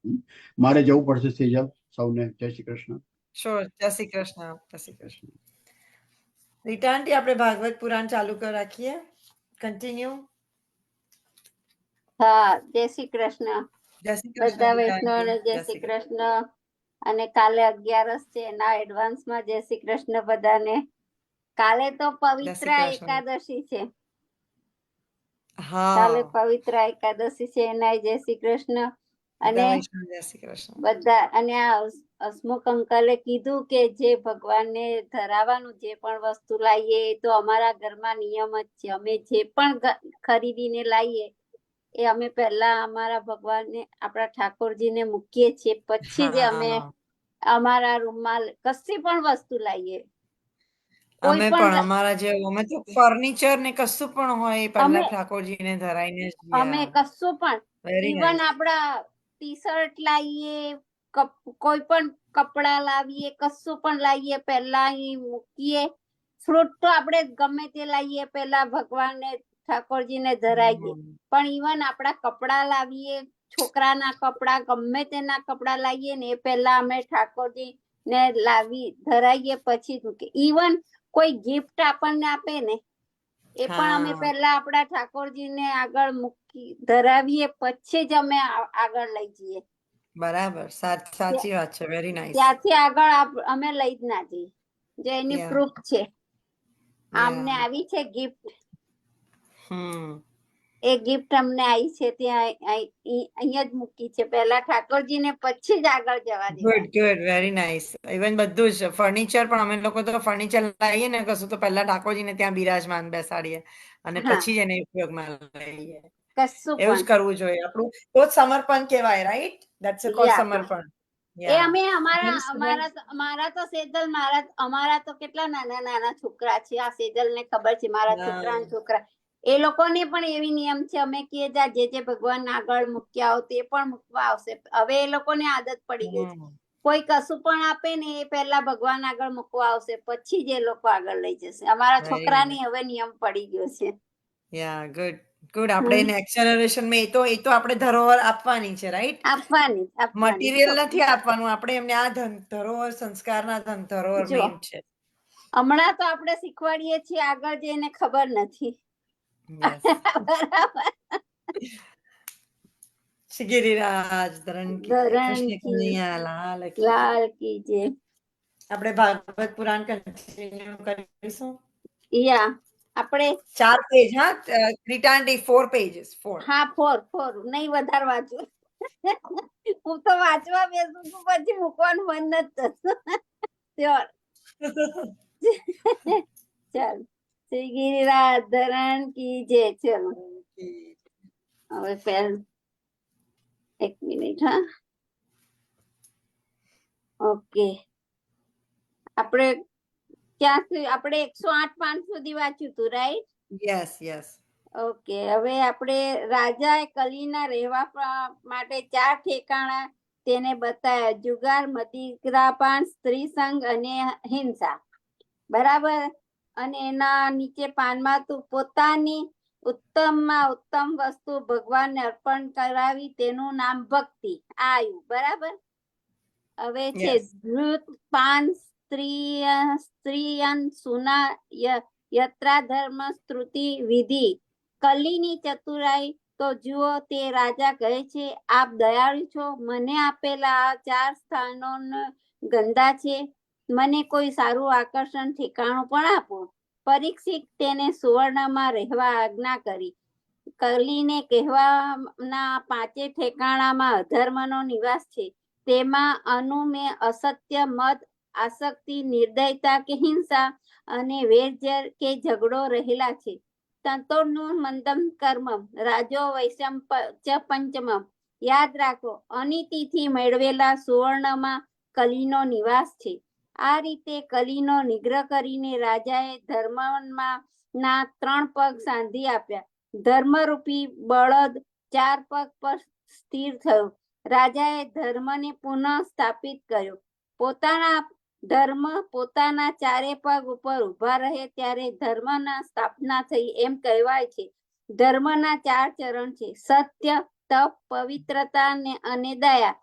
મારે જવું પડશે સેજલ. સૌને જય શ્રી કૃષ્ણ. Sure. જય શ્રી કૃષ્ણ. જય શ્રી કૃષ્ણ. રીટા આંટી, આપણે ભાગવત પુરાણ ચાલુ કરી રાખીએ. કન્ટિન્યુ. હા, જય શ્રી કૃષ્ણ. જય શ્રી કૃષ્ણ બધા રીટા આંટી. વૈષ્ણવને જય શ્રી કૃષ્ણ. અને કાલે 11 છે, એના એડવાન્સમાં જય શ્રી કૃષ્ણ બધાને. કાલે તો પવિત્રા એકાદશી છે. કાલે હા, પવિત્રા એકાદશી છે, એના જય શ્રી કૃષ્ણ. અને બધા વૈષ્ણવ જય શ્રી કૃષ્ણ. બધા, અને આ હસમુખ અંકલે કીધું કે જે ભગવાનને ધરાવવાનું જે પણ વસ્તુ લાવીએ એ તો અમારા ઘરમાં નિયમ જ છે. અમે જે પણ ખરીદીને લાવીએ એ અમે પહેલા અમારા ભગવાનને, આપણા ઠાકોરજીને મૂકીએ છીએ, પછી જ અમે અમારા રૂમમાં કશી પણ વસ્તુ લાવીએ. અમે પણ અમારા જે અમે તો ફર્નિચર ને કશું પણ હોય પહેલા ઠાકોરજીને ધરાઈને અમે કશું પણ, ઇવન આપડા ટી શર્ટ લાવીએ, કોઈ પણ કપડા લાવીએ, કશું પણ લાવીએ પહેલા અહીં મૂકીએ. ફ્રૂટ તો આપણે ગમે તે લાવીએ પહેલા ભગવાનને ઠાકોરજીને ધરાવીએ. પણ ઇવન આપડા કપડા લાવીએ, છોકરાના કપડા, ગમે તેના કપડા લાવીએ ને એ પહેલા અમે ઠાકોરજી ને લાવી ધરાવીએ, પછી મૂકીએ. ઇવન કોઈ ગિફ્ટ આપણને આપે ને એ પણ અમે પહેલા આપડા ઠાકોરજીને આગળ મૂકી ધરાવીએ, પછી જ અમે આગળ લઈ જઈએ. બરાબર, સાચી વાત છે. Very nice. ત્યાંથી આગળ અમે લઈ જ ના જઈએ. જે એની પ્રૂફ છે. અમને આવી છે ગિફ્ટ, એ ગિફ્ટ અમને આવી છે ત્યાં અહીંયા જ મૂકી છે પહેલા ઠાકોરજીને, પછી જ આગળ જવા દે. Good, very nice. ઇવન બધું જ ફર્નિચર પણ અમે લોકો તો ફર્નિચર લાવીએ ને કશું તો પહેલા ઠાકોરજીને ત્યાં બિરાજમાન બેસાડીએ અને પછી જ એને ઉપયોગમાં લઈએ. એવું જ કરવું જોઈએ. આપણું તો જ સમર્પણ કહેવાય, રાઈટ? ધેટ્સ કોલ્ડ સમર્પણ. એ અમે અમારા તો સેજલ, અમારા તો કેટલા નાના છોકરા છે. આ સેજલ ને ખબર છે, મારા છોકરા એ લોકોને પણ એવી નિયમ છે. અમે કહીએ જે ભગવાન આગળ મૂક્યા આવો તે પણ મૂકવા આવશે. હવે એ લોકોને આદત પડી ગઈ છે. કોઈ કશું પણ આપે ને એ પહેલા ભગવાન આગળ મૂકવા આવશે, પછી જ એ લોકો આગળ લઈ જશે. અમારા છોકરાની હવે નિયમ પડી ગયો છે. ગુડ. આપણે નેક્સ્ટ જનરેશનમાં એ તો આપણે ધરોહર આપવાની છે, રાઈટ? આપવાની મટીરિયલ નથી આપવાનું. આપણે એમને આ ધરોહર, સંસ્કારના ધરોહર મેઇન છે. હમણાં તો આપણે શીખવાડીએ છીએ, આગળ જઈને ખબર નથી. બરાબર. ગિરિરાજ ધરણ કૃષ્ણ કનૈયા લાલ કી જય. આપણે ભાગવત પુરાણ કન્ટિન્યુ કરીશું. આપણે 4 પેજ. રીટા આંટી 4 પેજીસ. 4. હા, 4 નહીં વધારે વાંચવું. હું તો વાંચવા બેસું છું પછી મૂકવાનું મન નથી થતું. ચાલ શ્રી ગિરિરાજ ધરણ કી જય. ચલો હવે પહેલ 1 મિનિટ. હા, ઓકે. આપણે ક્યાં આપણે 108 સુધી વાંચ્યું હતું, રાઈટ? યસ. ઓકે. હવે આપણે રાજાએ કલીના રહેવા માટે 4 ઠેકાણા તેને બતાવ્યા: જુગાર, મદિરાપાન, સ્ત્રી સંગ અને હિંસા. બરાબર. અને એના નીચે પાનમાં તું પોતાની ઉત્તમમાં ઉત્તમ વસ્તુ ભગવાનને અર્પણ કરાવી, તેનું નામ ભક્તિ. આવ્યું. બરાબર. હવે છે ધૃત, પાન, સ્ત્રીયન, સુના, યત્રા ધર્મ, સ્તુતિ, વિધિ. કલીની ચતુરાઈ તો જુઓ. તે રાજા કહે છે, આપ દયાળુ છો. મને આપેલા આ 4 સ્થાનો ગંદા છે. મને કોઈ સારું આકર્ષણ ઠેકાણું પણ આપો. પરીક્ષિત તેને સુવર્ણમાં રહેવા આજ્ઞા કરી. કલીને કહેવાના 5 ઠેકાણામાં અધર્મનો નિવાસ છે. તેમાં અનુમે, અસત્ય, મદ, આસક્તિ, નિર્દયતા કે હિંસા અને વેરઝેર કે ઝઘડો રહેલા છે. તંતોનું મંદમ કર્મ રાજો વૈષમ ચ પંચમમ. યાદ રાખો, અનિતિથી મેળવેલા સુવર્ણમાં કલીનો નિવાસ છે. આ રીતે કલીનો નિગ્રહ કરીને રાજાએ ધર્મમાં ના 3 પગ સાંધી આપ્યા. ધર્મરૂપી બળદ 4 પગ પર સ્થિર થયો. રાજાએ ધર્મને પુનઃ સ્થાપિત કર્યો. પોતાના ધર્મ પોતાના 4 પગ ઉપર ઉભા રહે ત્યારે ધર્મના સ્થાપના થઈ એમ કહેવાય છે. ધર્મના 4 ચરણ છે: સત્ય, તપ, પવિત્રતા અને દયા.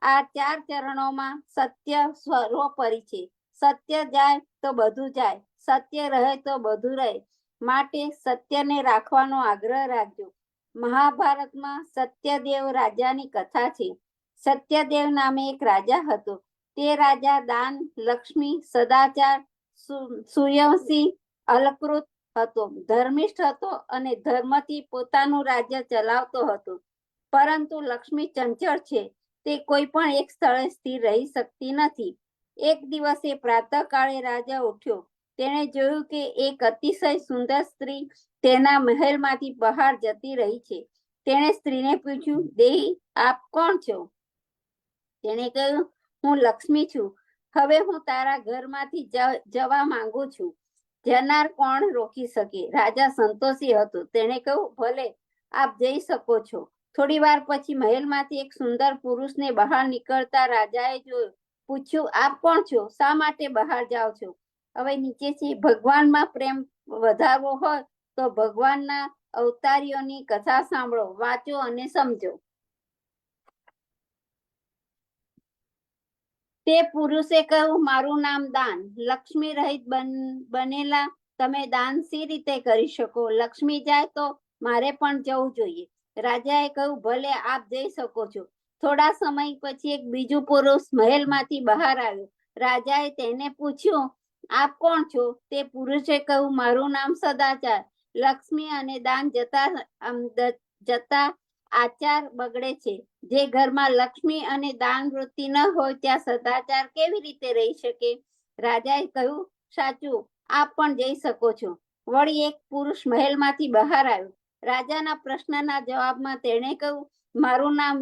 આ 4 ચરણોમાં સત્ય સર્વોપરી છે. સત્ય જાય તો બધું જાય, સત્ય રહે તો બધું રહે. માટે સત્યને રાખવાનો આગ્રહ રાખજો. મહાભારતમાં સત્યદેવ રાજાની કથા છે. સત્યદેવ નામે એક રાજા હતો. તે રાજા દાન, લક્ષ્મી, સદાચાર, સુયવસી, અલકૃત હતો, ધર્મિષ્ઠ હતો અને ધર્મથી પોતાનું રાજ્ય ચલાવતો હતો. પરંતુ લક્ષ્મી ચંચળ છે. તે કોઈ પણ એક સ્થળે સ્થિર રહી શકતી નથી. એક દિવસે પ્રાતઃકાળે રાજા ઉઠ્યો. તેણે જોયું કે એક અતિશય સુંદર સ્ત્રી તેના મહેલમાંથી બહાર જતી રહી છે. તેણે સ્ત્રીને પૂછ્યું, દેહી, આપ કોણ છો? તેણે કહ્યું, હું લક્ષ્મી છું. હવે હું તારા ઘરમાંથી જવા માંગુ છું. જનાર કોણ રોકી શકે? રાજા સંતોષી હતો. તેણે કહ્યું, ભલે, આપ જઈ શકો છો. થોડી વાર પછી મહેલમાંથી એક સુંદર પુરુષને બહાર નીકળતા રાજાએ જોયું. પૂછ્યું, આપ કોણ છો? શા માટે બહાર જાઓ છો? હવે નીચે છે: ભગવાનમાં પ્રેમ વધારવો હોય તો ભગવાનના અવતારીઓની કથા સાંભળો, વાંચો અને સમજો. તે પુરુષે કહ્યું, મારું નામ દાન. લક્ષ્મી રહિત બનેલા તમે દાન સી રીતે કરી શકો? લક્ષ્મી જાય તો મારે પણ જવું જોઈએ. રાજાએ કહ્યું, ભલે, આપ જઈ શકો છો. થોડા સમય પછી એક બીજું પુરુષ મહેલમાંથી બહાર આવ્યો. રાજાએ તેને પૂછ્યું, આપ કોણ છો? તે પુરુષે કહ્યું, મારું નામ સદાચાર. લક્ષ્મી અને દાન જતા આચાર બગડે છે. જે ઘરમાં લક્ષ્મી અને દાન વૃત્તિ ન હોય ત્યાં સદાચાર કેવી રીતે રહી શકે? રાજાએ કહ્યું, સાચું, આપ પણ જઈ શકો છો. વળી એક પુરુષ મહેલમાંથી બહાર આવ્યો. રાજાના પ્રશ્નના જવાબમાં તેણે કહ્યું, મારું નામ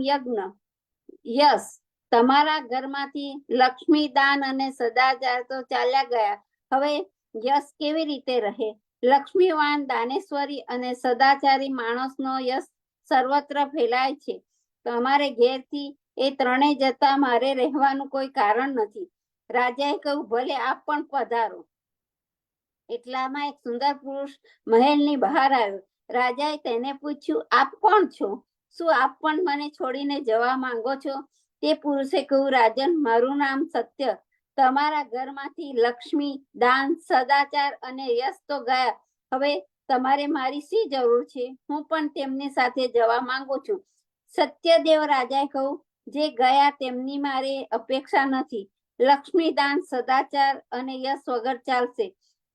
યશ. તમારા ઘરમાંથી લક્ષ્મી, દાન અને સદાચાર તો ચાલ્યા ગયા. હવે યશ કેવી રીતે રહે? લક્ષ્મીવાન, દાનેશ્વરી અને સદાચારી માણસનો યશ સર્વત્ર ફેલાય છે. તમારે ઘેરથી એ ત્રણેય જતા મારે રહેવાનું કોઈ કારણ નથી. રાજાએ કહ્યું, ભલે, આપ પણ પધારો. એટલામાં એક સુંદર પુરુષ મહેલની બહાર આવ્યો. રાજાએ તેને પૂછ્યું, આપ કોણ છો? શું આપ પણ મને છોડીને જવા માંગો છો? તે પુરુષે કહ્યું, રાજન, મારું નામ સત્ય. તમારા ઘરમાંથી લક્ષ્મી, દાન, સદાચાર અને યશ તો ગયા. હવે તમારે મારી શી જરૂર છે? હું પણ તેમની સાથે જવા માંગુ છું. સત્યદેવ રાજાએ કહ્યું, જે ગયા તેમની મારે અપેક્ષા નથી. લક્ષ્મી, દાન, સદાચાર અને યશ વગર ચાલશે,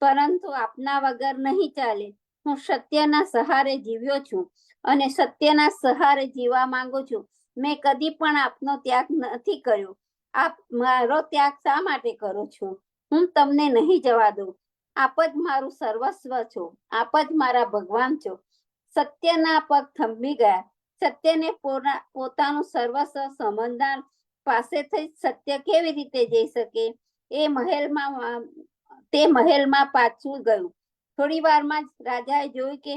પરંતુ આપના વગર નહીં ચાલે. હું સત્યના સહારે જીવ્યો છું અને સત્યના સહારે જીવવા માંગુ છું. મેં કદી પણ આપનો ત્યાગ નથી કર્યો. આપ મારો ત્યાગ શા માટે કરો છો? હું તમને નહીં જવા દઉં. આપ જ મારું સર્વસ્વ છો. આપ જ મારા ભગવાન છો. સત્યના પગ થંભી ગયા. સત્યને પોતાનું સર્વસ્વ સમજનાર પાસેથી સત્ય કેવી રીતે જઈ શકે? તે મહેલમાં પાછું ગયું. થોડી વારમાં જ રાજાએ જોયું કે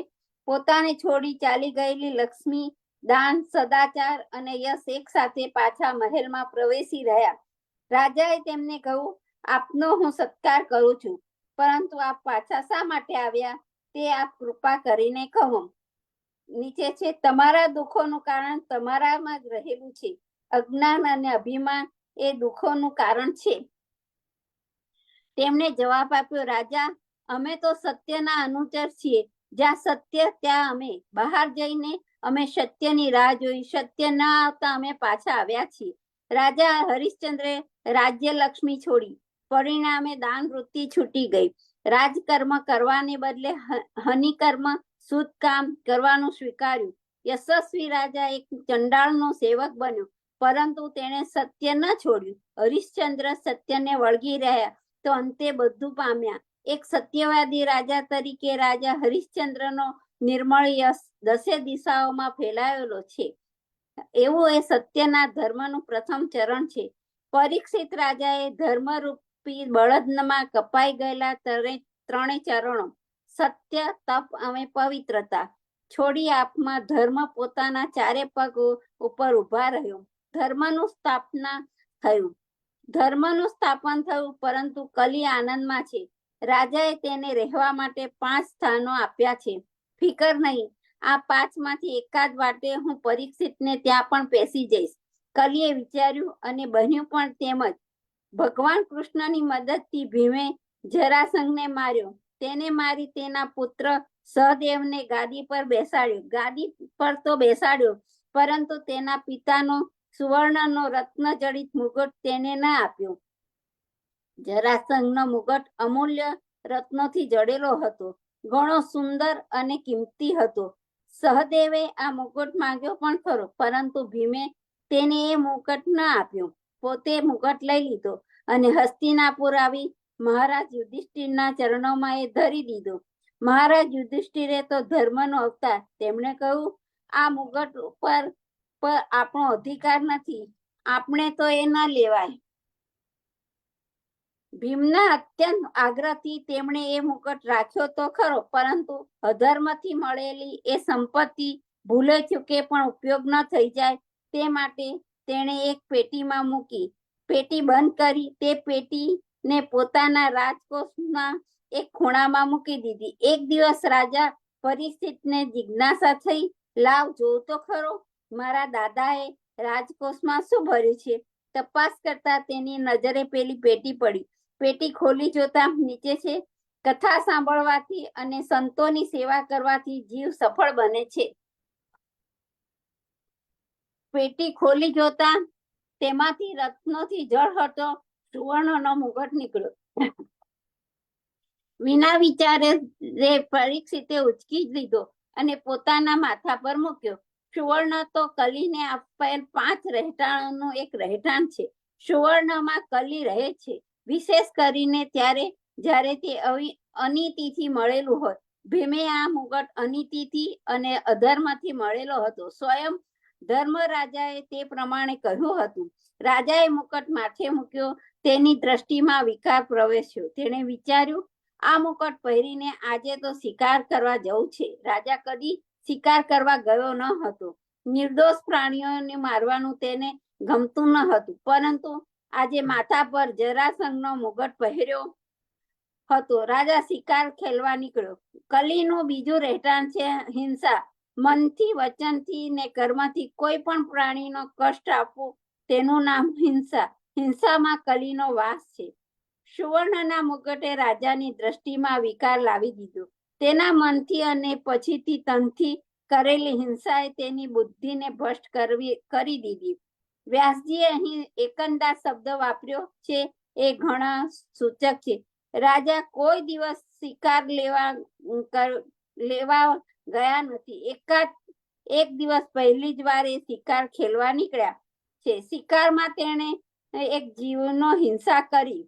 પોતાને છોડી ચાલી ગયેલી લક્ષ્મી, દાન, સદાચાર અને યશ એક સાથે પાછા મહેલમાં પ્રવેશી રહ્યા. રાજાએ તેમને કહ્યું, આપનો હું સત્કાર કરું છું, પરંતુ આપ પાછા શા માટે આવ્યા તે આપ કૃપા કરીને કહો. નીચે છે: તમારા દુઃખોનું કારણ તમારામાં જ રહેલું છે. અજ્ઞાન અને અભિમાન એ દુઃખોનું કારણ છે. તેમણે જવાબ આપ્યો, રાજા, અમે તો સત્યના અનુચર છીએ. જ્યાં સત્ય ત્યાં અમે. બહાર જઈને અમે સત્યની રાહ જોઈ. સત્ય ન આવતા અમે પાછા આવ્યા છીએ. રાજા હરિશ્ચંદ્રે રાજ્ય લક્ષ્મી છોડી. પરિણામે દાન વૃત્તિ છૂટી ગઈ. રાજકર્મ કરવાને બદલે હનિકર્મ, શુદ્ધ કામ કરવાનું સ્વીકાર્યું. યશસ્વી રાજા એક ચંડાળનો સેવક બન્યો. પરંતુ તેણે સત્ય ન છોડ્યું. હરિશ્ચંદ્ર સત્યને વળગી રહ્યા તો અંતે બધું પામ્યા. એક સત્યવાદી રાજા તરીકે રાજા હરિશ્ચંદ્રનો નિર્મળ યશ દસે દિશાઓમાં ફેલાયેલો છે. એવું એ સત્યના ધર્મનું પ્રથમ ચરણ છે. પરીક્ષિત રાજાએ ધર્મરૂપી બળદમાં કપાઈ ગયેલા ત્રણે ચરણો સત્ય, તપ અને પવિત્રતા છોડી આપમાં ધર્મ પોતાના ચારે પગ ઉપર ઉભા રહ્યો. ધર્મનું સ્થાપન થયું, પરંતુ કલી આનંદમાં છે. રાજાએ તેને રહેવા માટે 5 સ્થાનો આપ્યા છે. ફિકર નહીં, આ 5 માંથી એકાદ વાટે હું પરીક્ષિતને ત્યાં પણ પેસી જઈશ. કલીએ વિચાર્યું અને બન્યું પણ તેમજ. ભગવાન કૃષ્ણની મદદથી ભીમે જરાસંઘને માર્યો. તેને મારી તેના પુત્ર સહદેવને ગાદી પર બેસાડ્યો. ગાદી પર તો બેસાડ્યો, પરંતુ તેના પિતાનો સુવર્ણનો રત્નજડિત મુગટ તેને ન આપ્યો. જરાસંઘનો મુગટ અમૂલ્ય રત્નોથી જડેલો હતો, ઘણો સુંદર અને કિંમતી હતો. સહદેવે આ મુગટ માંગ્યો પણ ખરો, પરંતુ ભીમે તેને એ મુગટ ન આપ્યો. પોતે મુગટ લઈ લીધો અને હસ્તિનાપુર આવી મહારાજ યુધિષ્ઠિરના ચરણોમાં એ ધરી દીધો. મહારાજ યુધિષ્ઠિરે તો ધર્મનો અવતાર. તેમણે કહ્યું, આ મુગટ પર આપણો અધિકાર નથી, આપણે તો એ ન લેવાય. ભીમના અત્યંત આગ્રહથી તેમણે એ મુગટ રાખ્યો તો ખરો, પરંતુ અધર્મથી મળેલી એ સંપત્તિ ભૂલે ચૂકે પણ ઉપયોગ ન થઈ જાય તે માટે તેણે એક પેટીમાં મૂકી. પેટી બંધ કરી તે પેટીને પોતાના રાજકોષના એક ખૂણામાં મૂકી દીધી. એક દિવસ રાજા પરીક્ષિતને જિજ્ઞાસા થઈ, લાવ જોઉં તો ખરો, મારા દાદાએ રાજકોષમાં શું ભર્યું છે. તપાસ કરતા તેની નજરે પેલી પેટી પડી. પેટી ખોલી જોતા નીચે છે, કથા સાંભળવાથી અને સંતોની સેવા કરવાથી જીવ સફળ બને છે. પેટી ખોલી જોતા તેમાંથી રત્નોથી જળહળતો સુવર્ણનો મુગટ નીકળ્યો. વિના વિચારે પરીક્ષિતે ઉચકી લીધો અને પોતાના માથા પર મૂક્યો. સુવર્ણ તો કલીને આપેલ 5 રહેઠાણોનું એક રહેઠાણ છે. સુવર્ણમાં કલી રહે છે, વિશેષ કરીને જ્યારે તે અનીતિથી મળેલું હોય. ભીમે આ મુગટ અનીતિથી અને અધર્મથી મળેલો હતો. સ્વયં ધર્મરાજાએ તે પ્રમાણે કહ્યું હતું. રાજાએ મુકટ માથે મૂક્યો. તેની દ્રષ્ટિમાં વિકાર પ્રવેશ્યો. તેણે વિચાર્યું, આ મુકટ પહેરીને આજે તો શિકાર કરવા જવું છે. રાજા કદી શિકાર કરવા ગયો ન હતો. નિર્દોષ પ્રાણીઓને મારવાનું તેને ગમતું ન હતું, પરંતુ આજે માથા પર જરાસંઘનો મુગટ પહેર્યો હતો. રાજા શિકાર ખેલવા નીકળ્યો. કલીનું બીજું રહેઠાણ છે હિંસા. મનથી, વચનથી ને કર્મથી કોઈ પણ પ્રાણીનો કષ્ટ આપવો તેનું નામ હિંસા. હિંસામાં કલીનો વાસ છે. સુવર્ણના મુગટે રાજાની દ્રષ્ટિમાં વિકાર લાવી દીધો. તેના મનથી અને પછીથી તનથી કરેલી હિંસાએ તેની બુદ્ધિને ભ્રષ્ટ કરી દીધી. વ્યાસજીએ અહીં એકંદા શબ્દ વાપર્યો છે એ ઘણા સૂચક છે. રાજા કોઈ દિવસ શિકાર લેવા ગયા નથી. એક દિવસ પહેલી જ વાર એ શિકાર ખેલવા નીકળ્યા છે. શિકારમાં તેણે એક જીવનો હિંસા કરી.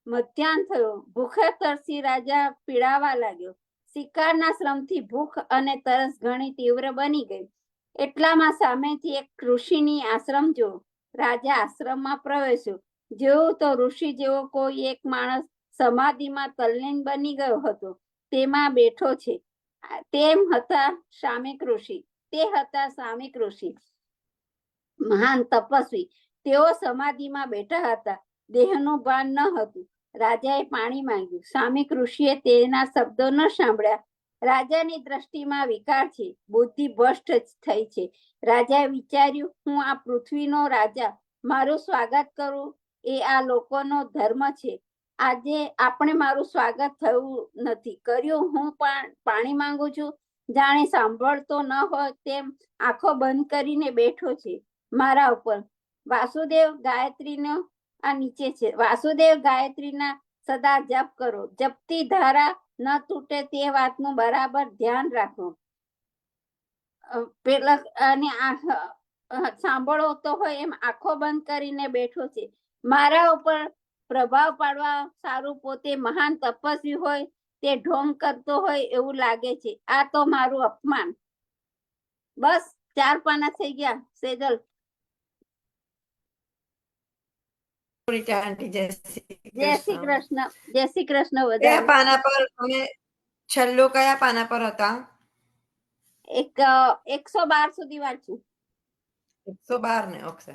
મધ્યાહન થયો. ભૂખે તરસી રાજા પીડાવા લાગ્યો. શિકારના શ્રમથી ભૂખ અને તરસ ઘણી તીવ્ર બની ગઈ. એટલામાં સામેથી એક ઋષિની આશ્રમ જોયો. રાજા આશ્રમમાં પ્રવેશ્યો. જોયું તો ઋષિ જેવો કોઈ એક માણસ સમાધિમાં તલ્લીન બની ગયો હતો. તેમાં બેઠો છે. તે હતા શામિક ઋષિ, મહાન તપસ્વી. તેઓ સમાધિમાં બેઠા હતા. દેહનું ભાન ન હતું. રાજાએ પાણી માંગ્યું. શામિક ઋષિએ તેના શબ્દો ન સાંભળ્યા. રાજાની દ્રષ્ટિમાં વિકાર છે, બુદ્ધિ ભ્રષ્ટ થઈ છે. રાજાએ વિચાર્યું, હું આ પૃથ્વીનો રાજા, મારું સ્વાગત કરું એ આ લોકોનો ધર્મ છે. આજે આપણે મારું સ્વાગત થયું નથી કર્યું. હું પાણી માંગુ છું. જાણે સાંભળતો ન હોય તેમ આંખો બંધ કરીને બેઠો છે મારા ઉપર. વાસુદેવ ગાયત્રીનો આ નીચે છે. વાસુદેવ ગાયત્રીના સદા જપ કરો. જપતી ધારા ન તૂટે તે વાતનું બરાબર ધ્યાન રાખો. અને સાંભળતો હોય એમ આંખો બંધ કરીને બેઠો છે. મારા ઉપર પ્રભાવ પાડવા સારું પોતે મહાન તપસ્વી હોય તે ઢોંગ કરતો હોય એવું લાગે છે. આ તો મારું અપમાન. બસ 4 પાના થઈ ગયા સેજલ. આંટી, જય શ્રી જય શ્રી કૃષ્ણ. કૃષ્ણ. જય શ્રી કૃષ્ણ કયા બધા. પાના પર તમે છેલ્લું કયા પાના પર હતા? 112 સુધી વાંચ્યું. 112 ને ઓકે.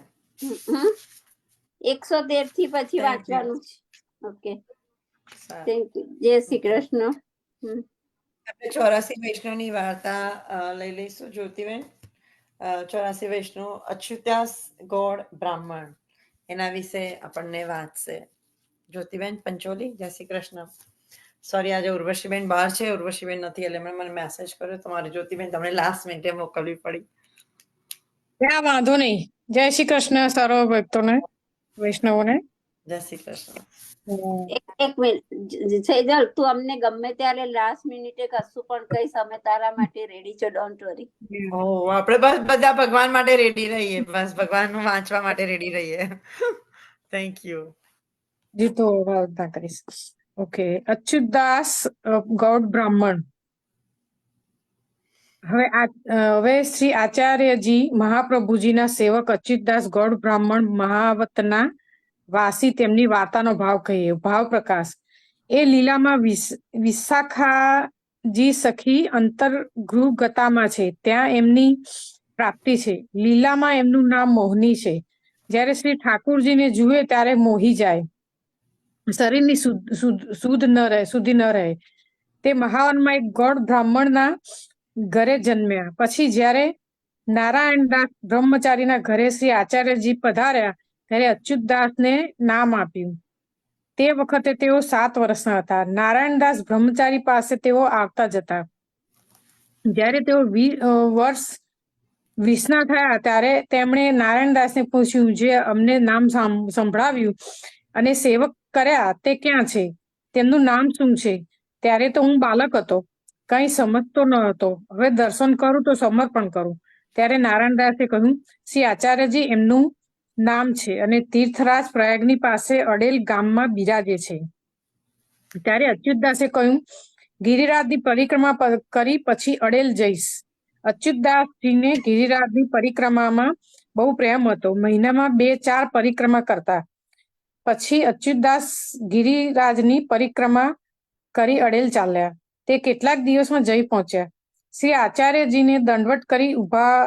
113 થી પછી વાંચવાનું છે. Okay, thank you. જય શ્રી કૃષ્ણ. આપણે 84 વૈષ્ણવની વાર્તા લઈ લઈશું જ્યોતિબેન. 84 વૈષ્ણવ અચ્યુતાસ ગોડ બ્રાહ્મણ એના વિશે આપણને વાંચશે જ્યોતિબેન પંચોલી. જય શ્રી કૃષ્ણ. સોરી, આજે ઉર્વશીબેન બહાર છે, ઉર્વશીબેન નથી એટલે મને મેસેજ કર્યો. તમારે જ્યોતિબેન તમને લાસ્ટ મિનિટે મોકલવી પડી. ત્યાં વાંધો નહીં. જય શ્રી કૃષ્ણ સર્વ ભક્તોને, વૈષ્ણવોને. જય શ્રી કૃષ્ણ. એક મિનિટ સેજલ, તું અમને ગમે ત્યારે લાસ્ટ મિનિટે કશું પણ કહીશ, અમે તારા માટે રેડી છે. Don't worry. આપણે બસ બધા ભગવાન માટે રેડી રહીએ, બસ ભગવાનનું વાંચવા માટે રેડી રહીએ. Thank you. જી તો વાર્તા કરીશ. ઓકે, અચ્યુતદાસ ગૌડ બ્રાહ્મણ. હવે શ્રી આચાર્યજી મહાપ્રભુજીના સેવક અચ્યુતદાસ ગૌડ બ્રાહ્મણ મહાવતના વાસી તેમની વાર્તાનો ભાવ કહીએ. ભાવ પ્રકાશ. એ લીલામાં વિશાખાજી સખી અંતર્ગૃહગતામાં છે, ત્યાં એમની પ્રાપ્તિ છે. લીલામાં એમનું નામ મોહની છે. જ્યારે શ્રી ઠાકુરજીને જુએ ત્યારે મોહી જાય, શરીરની શુદ્ધિ ન રહે. તે મહાવનમાં એક ગૌડ બ્રાહ્મણના ઘરે જન્મ્યા. પછી જ્યારે નારાયણદાસ બ્રહ્મચારીના ઘરે શ્રી આચાર્યજી પધાર્યા ત્યારે અચ્યુતદાસને નામ આપ્યું. તે વખતે તેઓ 7 વર્ષના હતા. નારાયણદાસ બ્રહ્મચારી પાસે તેઓ આવતા જતા. જ્યારે તેઓ વર્ષ 20ના થયા ત્યારે તેમણે નારાયણદાસને પૂછ્યું, જે અમને નામ સંભળાવ્યું અને સેવક કર્યા તે ક્યાં છે? તેમનું નામ શું છે? ત્યારે તો હું બાલક હતો, કંઈ સમજતો ન હતો. હવે દર્શન કરું તો સમર્પણ કરું. ત્યારે નારાયણદાસે કહ્યું, શ્રી આચાર્યજી એમનું નામ છે અને તીર્થરાજ પ્રયાગની પાસે અડેલ ગામમાં બિરાજે છે. ત્યારે અચ્યુતદાસે કહ્યું, ગિરિરાજની પરિક્રમા કરી પછી અડેલ જઈશ. અચ્યુતદાસજીને ગિરિરાજની પરિક્રમામાં બહુ પ્રેમ હતો. મહિનામાં 2-4 પરિક્રમા કરતા. પછી અચ્યુતદાસ ગિરિરાજની પરિક્રમા કરી અડેલ ચાલ્યા. તે કેટલાક દિવસમાં જઈ પહોંચ્યા. શ્રી આચાર્યજીને દંડવત કરી ઊભા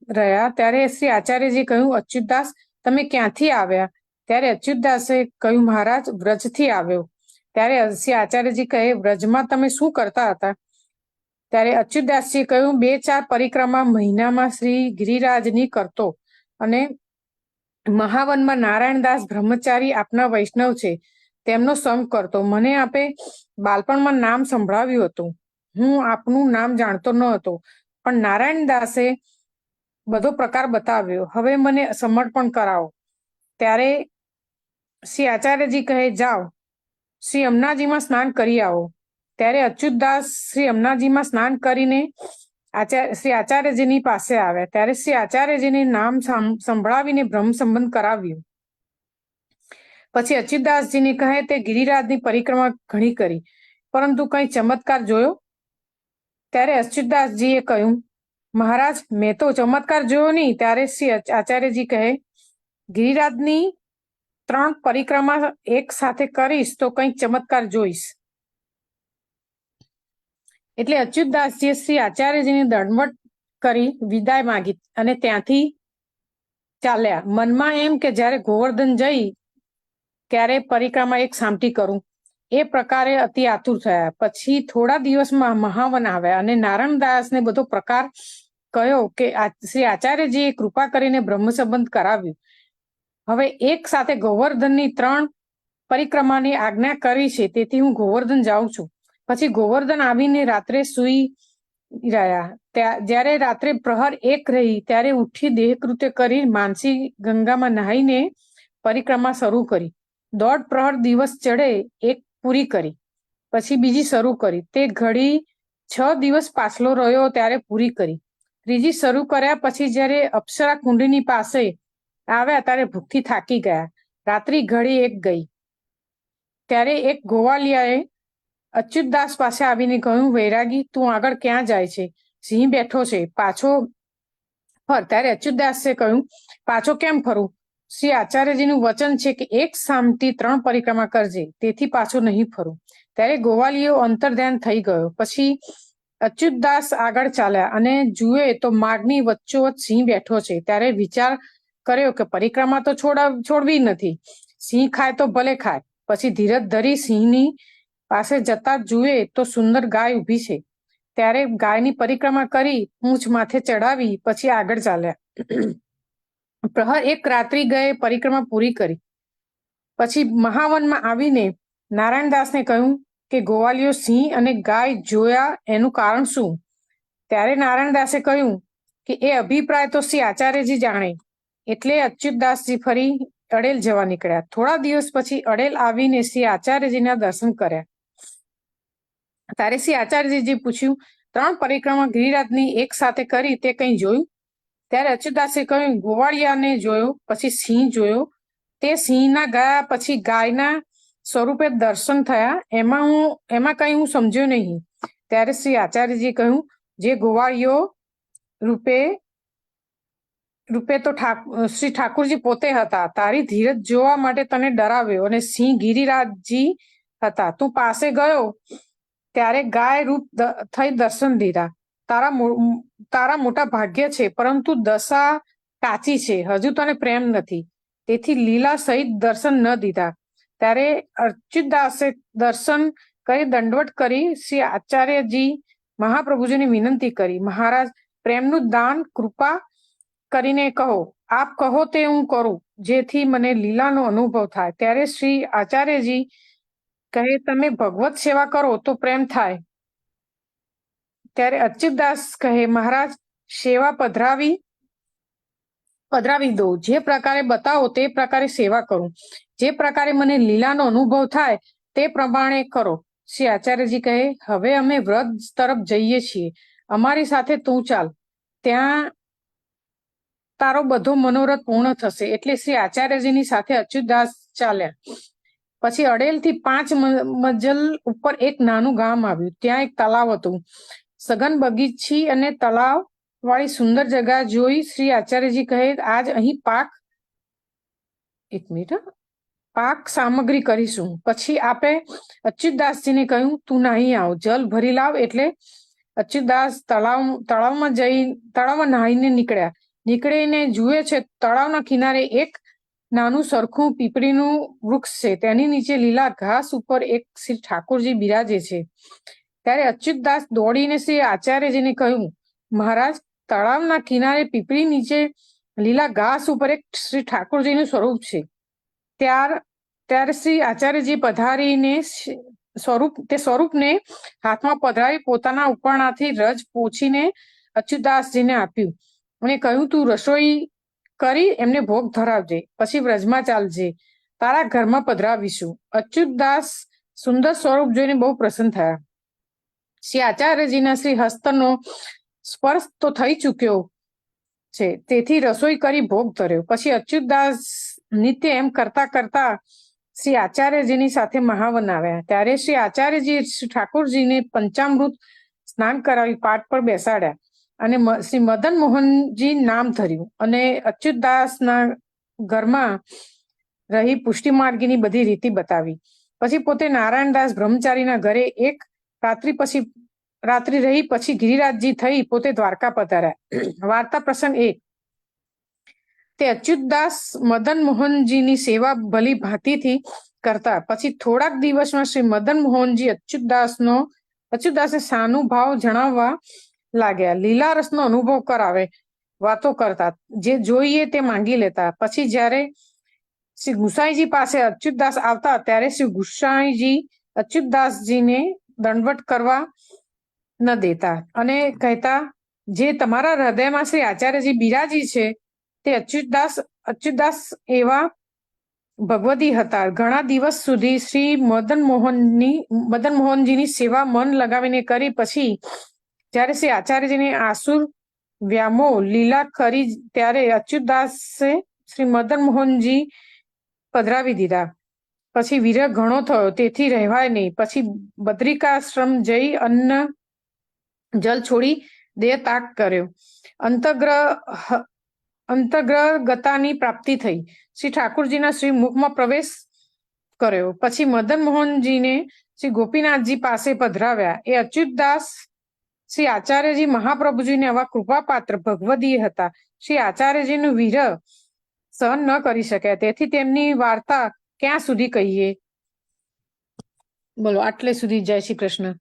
રહ્યા. ત્યારે શ્રી આચાર્યજી કહ્યું, અચ્યુતદાસ તમે ક્યાંથી આવ્યા? ત્યારે અચ્યુતદાસે કહ્યું, મહારાજ વ્રજથી આવ્યો. ત્યારે શ્રી આચાર્યજી કહે, વ્રજમાં તમે શું કરતા હતા? ત્યારે અચ્યુતદાસજી કહ્યું, 2-4 પરિક્રમા મહિનામાં શ્રી ગિરિરાજની કરતો અને મહાવનમાં નારાયણદાસ બ્રહ્મચારી આપના વૈષ્ણવ છે તેમનો સંગ કરતો. મને આપે બાળપણમાં નામ સંભળાવ્યું હતું. હું આપનું નામ જાણતો ન હતો, પણ નારાયણદાસે બધો પ્રકાર બતાવ્યો. હવે મને સમર્પણ કરાવો. ત્યારે શ્રી આચાર્યજી કહે, જાઓ શ્રી અમનાજીમાં સ્નાન કરી આવો. ત્યારે અચ્યુતદાસ શ્રી અમનાજીમાં સ્નાન કરીને શ્રી આચાર્યજીની પાસે આવ્યા. ત્યારે શ્રી આચાર્યજીને નામ સંભળાવીને બ્રહ્મ સંબંધ કરાવ્યું. પછી અચ્યુતદાસજીને કહે, તે ગિરિરાજની પરિક્રમા ઘણી કરી, પરંતુ કઈ ચમત્કાર જોયો? ત્યારે અચ્યુતદાસજીએ કહ્યું, મહારાજ મેં તો ચમત્કાર જોયો નહીં. ત્યારે શ્રી આચાર્યજી કહે, ગિરિરાજની 3 પરિક્રમા એક સાથે કરીશ તો કંઈક ચમત્કાર જોઈશ. એટલે અચ્યુતદાસજીએ શ્રી આચાર્યજીને દંડવત કરી વિદાય માંગી અને ત્યાંથી ચાલ્યા. મનમાં એમ કે જ્યારે ગોવર્ધન જઈ ત્યારે પરિક્રમા એક સામટી કરું, એ પ્રકારે અતિ આતુર થયા. પછી થોડા દિવસમાં મહાવન આવ્યા અને નારાયણદાસને બધો પ્રકાર કહ્યો કે શ્રી આચાર્યજીએ કૃપા કરીને બ્રહ્મ સંબંધ કરાવ્યું. હવે એક સાથે ગોવર્ધનની 3 પરિક્રમાની આજ્ઞા કરી છે, તેથી હું ગોવર્ધન જાઉં છું. પછી ગોવર્ધન આવીને રાત્રે સૂઈ રહ્યા. જ્યારે રાત્રે પ્રહર 1 રહી ત્યારે ઉઠી દેહકૃત્ય કરી માનસી ગંગામાં નહાઈને પરિક્રમા શરૂ કરી. 1.5 પ્રહર દિવસ ચડે 1 પૂરી કરી, પછી બીજી શરૂ કરી. તે ઘડી 6 દિવસ પાછલો રહ્યો ત્યારે પૂરી કરી. ત્રીજી શરૂ કર્યા પછી જ્યારે અપ્સરા કુંડની પાસે આવ્યા ત્યારે ભૂખથી થાકી ગયા. રાત્રિ ઘડી એક ગઈ ત્યારે એક ગોવાલિયાએ અચ્યુતદાસ પાસે આવીને કહ્યું, વૈરાગી, તું આગળ ક્યાં જાય છે? સિંહ બેઠો છે, પાછો ફર. ત્યારે અચ્યુતદાસે કહ્યું, પાછો કેમ ફરું? શ્રી આચાર્યજીનું વચન છે કે એક સામથી 3 પરિક્રમા કરજે, તેથી પાછો નહીં ફરું. ત્યારે ગોવાલિયો અંતર્ધ્યાન થઈ ગયો. પછી અચ્યુતદાસ આગળ ચાલ્યા અને જુએ તો માર્ગની વચ્ચોવચ્ચ સિંહ બેઠો છે. ત્યારે વિચાર કર્યો કે પરિક્રમા તો છોડવી નથી, સિંહ ખાય તો ભલે ખાય. પછી ધીરજ ધરી સિંહની પાસે જતા જુએ તો સુંદર ગાય ઊભી છે. ત્યારે ગાયની પરિક્રમા કરી પૂંછ માથે ચડાવી પછી આગળ ચાલ્યા. પ્રહર 1 રાત્રિ ગયે પરિક્રમા પૂરી કરી. પછી મહાવનમાં આવીને નારાયણદાસને કહ્યું કે ગોવાલિયો સિંહ અને ગાય જોયા, એનું કારણ શું? ત્યારે નારાયણદાસે કહ્યું કે એ અભિપ્રાય તો શ્રી આચાર્યજી જાણે. એટલે અચ્યુતદાસજી ફરી અડેલ જવા નીકળ્યા. થોડા દિવસ પછી અડેલ આવીને શ્રી આચાર્યજીના દર્શન કર્યા. ત્યારે શ્રી આચાર્યજી પૂછ્યું, 3 પરિક્રમા ગિરિરાજની એક સાથે કરી, તે કંઈ જોયું? ત્યારે અચ્યુતદાસે કહ્યું, ગોવાળિયાને જોયો, પછી સિંહ જોયો. તે સિંહના ગયા પછી ગાયના સ્વરૂપે દર્શન થયા. એમાં કંઈ હું સમજ્યો નહીં. ત્યારે શ્રી આચાર્યજી કહ્યું, જે ગોવાળિયો રૂપે તો શ્રી ઠાકુરજી પોતે હતા. તારી ધીરજ જોવા માટે તને ડરાવ્યો અને સિંહ ગિરિરાજજી હતા. તું પાસે ગયો ત્યારે ગાય રૂપ થઈ દર્શન દીધા. તારા મોટા ભાગ્ય છે, પરંતુ દશા કાચી છે, હજુ તને પ્રેમ નથી, તેથી લીલા સહિત દર્શન ન દીધા. ત્યારે અચ્યુતદાસે દર્શન કરી દંડવટ કરી શ્રી આચાર્યજી મહાપ્રભુજીને વિનંતી કરી, મહારાજ, પ્રેમનું દાન કૃપા કરીને કહો, આપ કહો તે હું કરું, જેથી મને લીલાનો અનુભવ થાય. ત્યારે શ્રી આચાર્યજી કહે, તમે ભગવત સેવા કરો તો પ્રેમ થાય. ત્યારે અચ્યુતદાસ કહે, મહારાજ, સેવા પધરાવી દો, જે પ્રકારે બતાવો તે પ્રકારે સેવા કરું, જે પ્રકારે મને લીલાનો અનુભવ થાય તે પ્રમાણે કરો. શ્રી આચાર્યજી કહે, હવે અમે વ્રજ તરફ જઈએ છીએ, અમારી સાથે તું ચાલ, ત્યાં તારો બધો મનોરથ પૂર્ણ થશે. એટલે શ્રી આચાર્યજીની સાથે અચ્યુતદાસ ચાલ્યા. પછી અડેલથી 5 મજલ ઉપર એક નાનું ગામ આવ્યું. ત્યાં એક તલાવ હતું. સઘન બગીચી અને તલાવ વાળી સુંદર જગ્યા જોઈ શ્રી આચાર્યજી કહે, આજ અહીં પાક સામગ્રી કરીશું. પછી આપે અચ્યુતદાસજીને કહ્યું, તું નહીં આવ, જલ ભરી લાવ. એટલે અચ્યુતદાસ તળાવમાં નાહીને નીકળીને જુએ છે, તળાવના કિનારે એક નાનું સરખું પીપળીનું વૃક્ષ છે. તેની નીચે લીલા ઘાસ ઉપર એક શ્રી ઠાકોરજી બિરાજે છે. ત્યારે અચ્યુતદાસ દોડીને શ્રી આચાર્યજીને કહ્યું, મહારાજ, તળાવના કિનારે પીપળી નીચે લીલા ઘાસ ઉપર એક શ્રી ઠાકોરજીનું સ્વરૂપ છે. ત્યારે શ્રી આચાર્યજી પધારીને તે સ્વરૂપને હાથમાં પધરાવી પોતાના ઉપરણાથી રજ પોછીને અચ્યુતદાસજીને આપ્યું અને કહ્યું, તું રસોઈ કરી એમને ભોગ ધરાવજે, પછી વ્રજમાં ચાલજે, તારા ઘરમાં પધરાવીશું. અચ્યુતદાસ સુંદર સ્વરૂપ જોઈને બહુ પ્રસન્ન થયા. શ્રી આચાર્યજીના શ્રી હસ્તનો સ્પર્શ તો થઈ ચૂક્યો છે, તેથી રસોઈ કરી ભોગ ધર્યો. પછી અચ્યુતદાસ નિત્ય એમ કરતા કરતા શ્રી આચાર્યજીની સાથે મહાવન આવ્યા. ત્યારે શ્રી આચાર્યજી શ્રી ઠાકોરજીને પંચામૃત સ્નાન કરાવી પાઠ પર બેસાડ્યા અને શ્રી મદન મોહનજી નામ ધર્યું અને અચ્યુતદાસના ઘરમાં રહી પુષ્ટિ માર્ગીની બધી રીતિ બતાવી. પછી પોતે નારાયણદાસ બ્રહ્મચારીના ઘરે એક રાત્રિ રહી પછી ગિરિરાજજી થઈ પોતે દ્વારકા પધાર્યા. વાર્તા પ્રસંગ 1. તે અચ્યુતદાસ મદન મોહનજીની સેવા ભલી ભાંતિથી કરતા. પછી થોડાક દિવસમાં શ્રી મદન મોહનજી અચ્યુતદાસને સાનુભાવ જણાવવા લાગ્યા. લીલા રસનો અનુભવ કરાવે, વાતો કરતા, જે જોઈએ તે માંગી લેતા. પછી જ્યારે શ્રી ગુસાઈજી પાસે અચ્યુતદાસ આવતા ત્યારે શ્રી ગુસાઈજી અચ્યુતદાસજીને દંડવટ કરવા ન દેતા અને કહેતા, જે તમારા હૃદયમાં શ્રી આચાર્યજી બિરાજી છે તે અચ્યુતદાસ એવા ભગવદી હતા. ઘણા દિવસ સુધી શ્રી મદન મોહનજીની સેવા મન લગાવીને કરી. પછી જ્યારે શ્રી આચાર્યજીને આસુર વ્યામો લીલા ખરી ત્યારે અચ્યુતદાસે શ્રી મદન મોહનજી પધરાવી દીધા. પછી વિરહ ઘણો થયો, તેથી રહેવાય નહીં. પછી બદ્રિકાશ્રમ જઈ અન્ન જલ છોડી દેહ ત્યાગ કર્યો. અંતર્ગતાની પ્રાપ્તિ થઈ. શ્રી ઠાકુરજીના શ્રી મુખમાં પ્રવેશ કર્યો. પછી મદન મોહનજીને શ્રી ગોપીનાથજી પાસે પધરાવ્યા. એ અચ્યુતદાસ શ્રી આચાર્યજી મહાપ્રભુજીને આવા કૃપાપાત્ર ભગવદીય હતા. શ્રી આચાર્યજીનું વિરહ સહન ન કરી શક્યા, તેથી તેમની વાર્તા ક્યાં સુધી કહીએ? બોલો, આટલે સુધી. જય શ્રી કૃષ્ણ.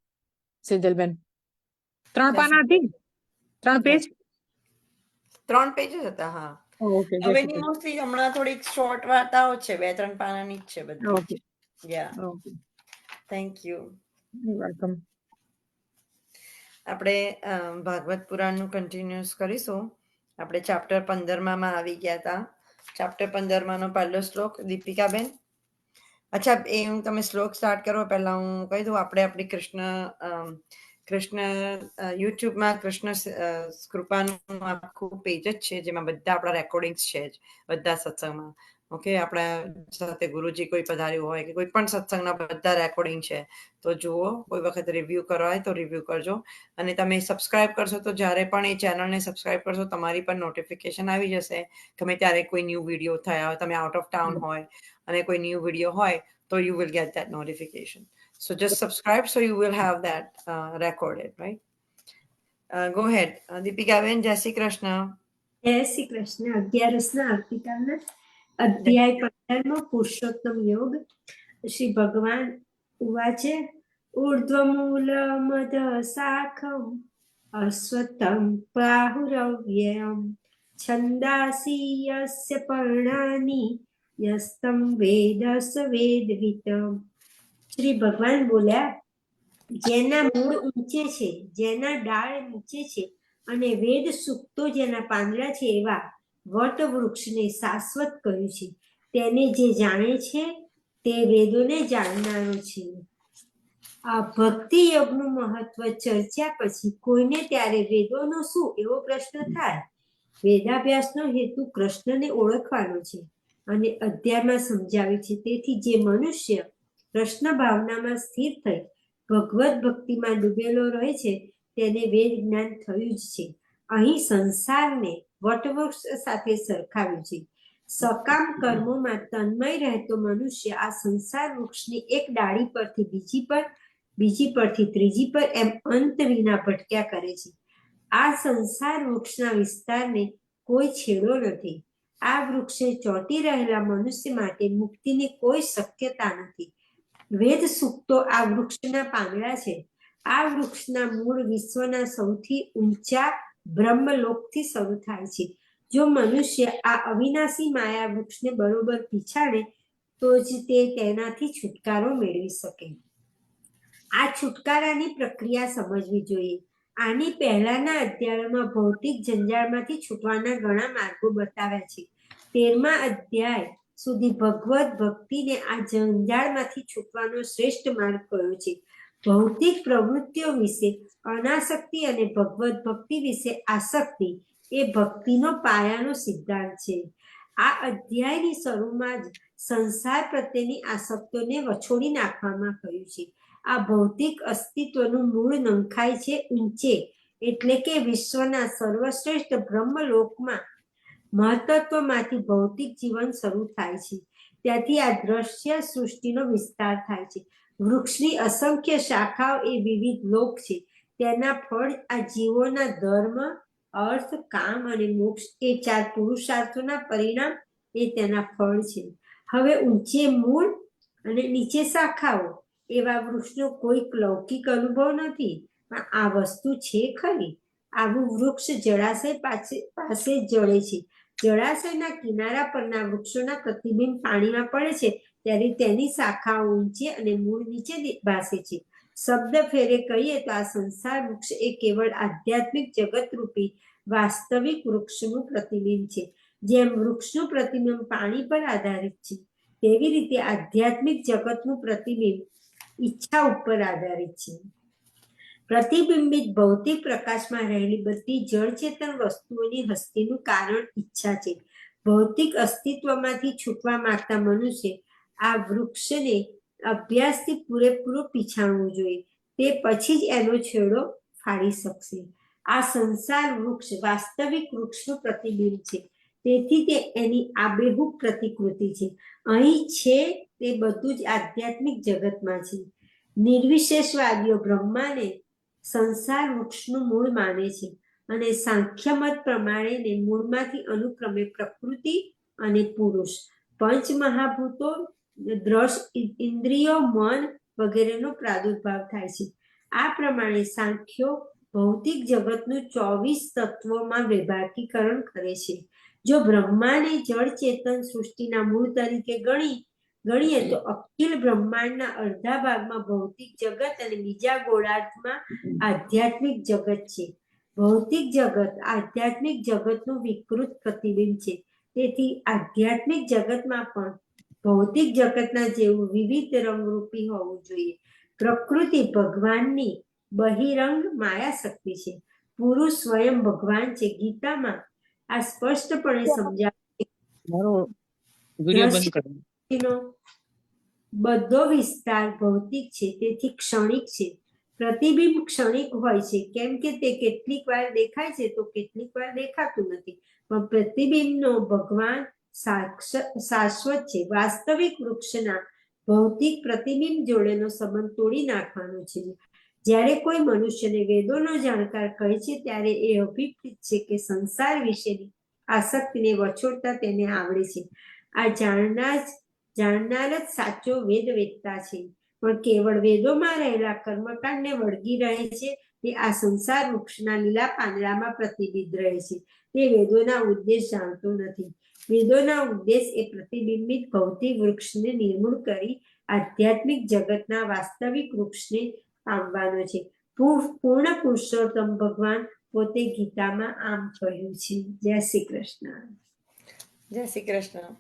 સેજલબેન, 3 પાના હતી, 3 પેજ, 3 પેજ જ હતા. હા, ઓકે. હવેની મોસ્ટલી હમણાં થોડીક શોર્ટ વાર્તાઓ છે, 2-3 પાનાની જ છે બધી. Okay, okay, thank you. Welcome. આપણે ભાગવત પુરાણનું કન્ટિન્યુઅસ કરીશું. આપણે ચેપ્ટર 15માં આવી ગયા હતા. ચેપ્ટર 15માંનો પહેલો શ્લોક. દીપિકાબેન, અચ્છા, એ હું તમે શ્લોક સ્ટાર્ટ કરો પહેલા હું કહી દઉં. આપણે આપણી કૃષ્ણ યુટ્યુબમાં કૃષ્ણ કૃપાનું આખું પેજ જ છે, જેમાં બધા આપણા રેકોર્ડિંગ્સ છે જ, બધા સત્સંગમાં. ઓકે, આપણા સાથે ગુરુજી કોઈ પધાર્યું હોય કે કોઈ પણ સત્સંગના બધા રેકોર્ડિંગ છે, તો જુઓ. કોઈ વખત રિવ્યુ કરવા હોય તો રિવ્યુ કરજો. અને તમે સબસ્ક્રાઇબ કરશો તો જ્યારે પણ એ ચેનલને સબસ્ક્રાઇબ કરશો, તમારી પર નોટિફિકેશન આવી જશે. ગમે ત્યારે કોઈ ન્યૂ વિડીયો થયા હોય, તમે આઉટ ઓફ ટાઉન હોય અને કોઈ ન્યૂ વિડીયો હોય, તો you will get that notification. So just subscribe so you will have that recorded, right? Go ahead. દીપિકાબેન, જય શ્રી કૃષ્ણ. જય શ્રી કૃષ્ણ. 11 આવતીકાલના અધ્યાય 15 પુરુષોત્તમ યોગ. શ્રી ભગવાન ઉવાચ ઉર્ધ્વમૂલમદ શાખમ અશ્વત્થમ પ્રાહુરવ્યયમ છંદાસી યસ્ય પર્ણાની યસ્તમ વેદ સ વેદવિતમ. શ્રી ભગવાન બોલ્યા, જેના મૂળ ઊંચે છે, જેના ડાળ નીચે છે અને વેદ સૂક્તો જેના પાંદડા છે, એવા વટ વૃક્ષને શાશ્વત કહ્યું છે. તેને જે જાણે છે તે વેદોને જાણનારો છે. આ ભક્તિ યોગનું મહત્વ ચર્ચા પછી કોઈને ત્યારે વેદોનો શું એવો પ્રશ્ન થાય. વેદાભ્યાસનો હેતુ કૃષ્ણને ઓળખવાનો છે અને અધ્યાયમાં સમજાવે છે. તેથી જે મનુષ્ય કૃષ્ણ ભાવનામાં સ્થિર થઈ ભગવત ભક્તિમાં ડૂબેલો રહે છે, તેને વેદ જ્ઞાન થયું જ છે. અહીં સંસારને વટવૃક્ષ સાથે સરખાવ્યું છે. સકામ કર્મોમાં તન્મય રહેતો મનુષ્ય આ સંસાર વૃક્ષની એક ડાળી પરથી બીજી પરથી ત્રીજી પર એમ અંત વિના ભટક્યા કરે છે. આ સંસાર વૃક્ષના વિસ્તારને કોઈ છેડો નથી. આ વૃક્ષે ચોંટી રહેલા મનુષ્ય માટે મુક્તિની કોઈ શક્યતા નથી. વેદ સૂક્તો આ વૃક્ષના પાંદડા છે. આ વૃક્ષના મૂળ વિશ્વના સૌથી ઊંચા બ્રહ્મલોકથી શરૂ થાય છે. જો મનુષ્ય આ અવિનાશી માયા વૃક્ષને બરોબર પીછાડે તો જ તે તેનાથી છુટકારો મેળવી શકે. આ છુટકારાની પ્રક્રિયા સમજવી જોઈએ. આની પહેલાના અધ્યાયોમાં ભૌતિક જંજાળમાંથી છૂટવાના ઘણા માર્ગો બતાવ્યા છે. 13મા અધ્યાય સુધી ભગવત ભક્તિને આ જંજાળમાંથી છૂટવાનો શ્રેષ્ઠ માર્ગ કયો છે. ભૌતિક પ્રવૃત્તિઓ વિશે અનાસક્તિ અને ભગવત ભક્તિ વિશે આસક્તિ એ ભક્તિનો પાયાનો સિદ્ધાંત છે. આ અધ્યાયની શરૂમાં જ સંસાર પ્રત્યેની આસક્તિઓને વછોડી નાખવામાં કહ્યું છે. આ ભૌતિક અસ્તિત્વનું મૂળ નંખાય છે ઊંચે, એટલે કે વિશ્વના સર્વશ્રેષ્ઠ બ્રહ્મલોકમાં. મહત્વમાંથી ભૌતિક જીવન શરૂ થાય છે. ત્યાંથી આ દ્રશ્ય સૃષ્ટિનો વિસ્તાર થાય છે. વૃક્ષની અસંખ્ય શાખાઓ એ વિવિધ લોક છે. તેના ફળ આ જીવોના ધર્મ, અર્થ, કામ અને મોક્ષ એ 4 પુરુષાર્થોના પરિણામ એ તેના ફળ છે. હવે ઊંચે મૂળ અને નીચે શાખાઓ એવા વૃક્ષનો કોઈ લૌકિક અનુભવ નથી, પણ આ વસ્તુ છે ખરી. આવું વૃક્ષ જળાશય પાસે જળે છે. જળાશયના કિનારા પરના વૃક્ષોના પ્રતિબિંબ પાણીમાં પડે છે ત્યારે તેની શાખાઓ ઊંચે અને મૂળ નીચે ભાસે છે. શબ્દ ફેરે કહીએ તો આ સંસાર વૃક્ષ એ કેવળ આધ્યાત્મિક જગતરૂપી વાસ્તવિક વૃક્ષનું પ્રતિબિંબ છે. જેમ વૃક્ષનું પ્રતિબિંબ પાણી પર આધારિત છે, તેવી રીતે આધ્યાત્મિક જગતનું પ્રતિબિંબ ઈચ્છા ઉપર આધારિત છે. પ્રતિબિંબિત ભૌતિક પ્રકાશમાં રહેલી બધી જળચેતન વસ્તુઓની હસ્તીનું કારણ ઈચ્છા છે. ભૌતિક અસ્તિત્વમાંથી છૂટવા માંગતા મનુષ્ય આ વૃક્ષને અભ્યાસથી પૂરેપૂરું પીછાણવું જોઈએ. તે પછી જ એનો છેડો ફાડી શકશે. આ સંસાર વૃક્ષ વાસ્તવિક વૃક્ષનું પ્રતિબિંબ છે. તેથી તે એની આબેહૂબ પ્રતિકૃતિ છે. અહીં છે તે બધું જ આધ્યાત્મિક જગતમાં છે. નિર્વિશેષવાદીઓ બ્રહ્માને સંસાર વૃક્ષનું મૂળ માને છે અને સાંખ્યમત પ્રમાણે મૂળમાંથી અનુક્રમે પ્રકૃતિ અને પુરુષ, પંચમહાભૂતો, દ્રઢ ઇન્દ્રિયો, મન વગેરેનો પ્રાદુર્ભાવ થાય છે. આ પ્રમાણે સાંખ્યો ભૌતિક જગતનું 24 તત્વોમાં વિભાગીકરણ કરે છે. જો બ્રહ્માને જળ ચેતન સૃષ્ટિના મૂળ તરીકે ગણીએ તો અખિલ બ્રહ્માંડના અડધા ભાગમાં ભૌતિક જગત અને બીજા ગોળાર્ધમાં આધ્યાત્મિક જગત છે. ભૌતિક જગત આધ્યાત્મિક જગતનું વિકૃત પ્રતિબિંબ છે. તેથી આધ્યાત્મિક જગતમાં પણ ભૌતિક જગતના જેવું વિવિધ રંગરૂપી હોવું જોઈએ. પ્રકૃતિ ભગવાનની બહિરંગ માયા શક્તિ છે. પુરુષ સ્વયં ભગવાન છે. ગીતામાં આ સ્પષ્ટપણે સમજાવ્યું. બધો વિસ્તાર ભૌતિક છે, તેથી ક્ષણિક છે. પ્રતિબિંબ ક્ષણિક હોય છે, કેમ કે તે કેટલીક વાર દેખાય છે તો કેટલીક વાર દેખાતું નથી. પણ પ્રતિબિંબનો ભગવાન શાશ્વત છે. વાસ્તવિક વૃક્ષના ભૌતિક પ્રતિબિંબ જોડેનો સંબંધ તોડી નાખવાનો છે. જ્યારે કોઈ મનુષ્યને વેદોનો જાણકાર કહે છે ત્યારે એ અભિપ્રિત છે કે સંસાર વિશેની આસક્તિને વછોડતા તેને આવડે છે. આ જાણનાર જ સાચો વેદ વેદતા છે. પણ કેવળ વેદોમાં રહેલા કર્મકાંડને વળગી રહે છે તે આ સંસાર વૃક્ષના લીલા પાંદડામાં પ્રતિબિંબ રહે છે. તે વેદોના ઉદ્દેશ જાણતો નથી. વેદોના ઉદ્દેશ એ પ્રતિબિંબિત ભૌતિક વૃક્ષને નિર્મૂળ કરી આધ્યાત્મિક જગતના વાસ્તવિક વૃક્ષને પામવાનો છે. પૂર્ણ પુરુષોત્તમ ભગવાન પોતે ગીતામાં આમ કહ્યું છે. જય શ્રી કૃષ્ણ. જય શ્રી કૃષ્ણ.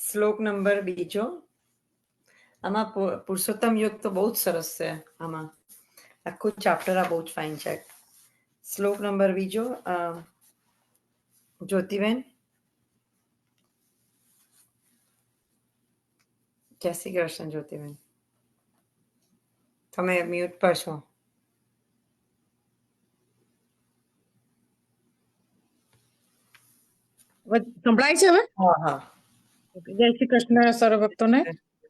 શ્લોક નંબર 2. આમાં પુરુષોત્તમ યોગ તો બહુ જ સરસ છે. આમાં આખું ચેપ્ટર આ બહુ જ ફાઇન છે. શ્લોક નંબર 2. જ્યોતિબેન. જય શ્રી કૃષ્ણ જ્યોતિબેન. તમે મ્યુટ પર છો. સંભળાય છે હવે? હા હા. જય શ્રી કૃષ્ણ સર્વ ભક્તોને.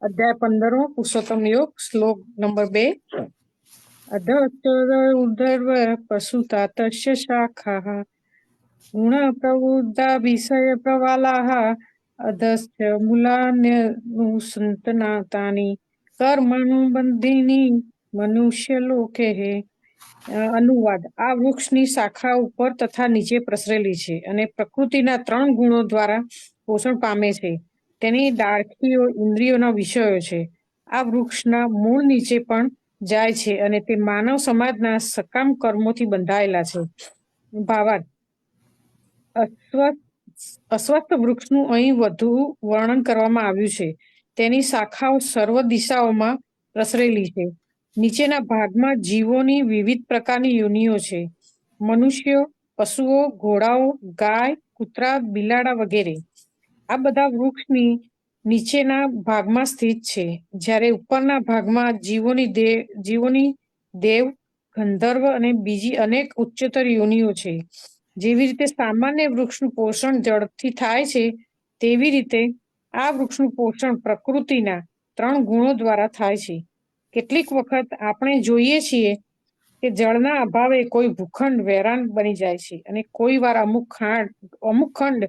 અધ્યાય 15 પુરુષોત્તમ યોગ, શ્લોક નંબર 2. અધર્વ પશુતા તસ્ય શાખા ગુણ પ્રવૃદ્ધા વિષય પ્રવાલાહ અધસ્ય મૂલાન્યનુસંતનાતાની કર્માનુબંધિની મનુષ્ય લોકે. અનુવાદ. આ વૃક્ષની શાખા ઉપર તથા નીચે પ્રસરેલી છે અને પ્રકૃતિના 3 ગુણો દ્વારા પોષણ પામે છે. તેની ડાળખીઓ ઇન્દ્રિયોના વિષયો છે. આ વૃક્ષના મૂળ નીચે પણ જાય છે અને તે માનવ સમાજના સકામ કર્મોથી બંધાયેલા છે. ભાવાર્થ. અસ્વસ્થ વૃક્ષનું અહીં વધુ વર્ણન કરવામાં આવ્યું છે. તેની શાખાઓ સર્વ દિશાઓમાં પ્રસરેલી છે. નીચેના ભાગમાં જીવોની વિવિધ પ્રકારની યોનિઓ છે. મનુષ્યો, પશુઓ, ઘોડાઓ, ગાય, કૂતરા, બિલાડા વગેરે. આ બધા વૃક્ષની નીચેના ભાગમાં સ્થિત છે. જ્યારે ઉપરના ભાગમાં જીવોની દેવ, ગંધર્વ અને બીજી અનેક ઉચ્ચતર યોનિઓ છે. જેવી રીતે સામાન્ય વૃક્ષનું પોષણ જળથી થાય છે, તેવી રીતે આ વૃક્ષનું પોષણ પ્રકૃતિના 3 ગુણો દ્વારા થાય છે. કેટલીક વખત આપણે જોઈએ છીએ કે જળના અભાવે કોઈ ભૂખંડ વેરાન બની જાય છે અને કોઈ વાર અમુક ખંડ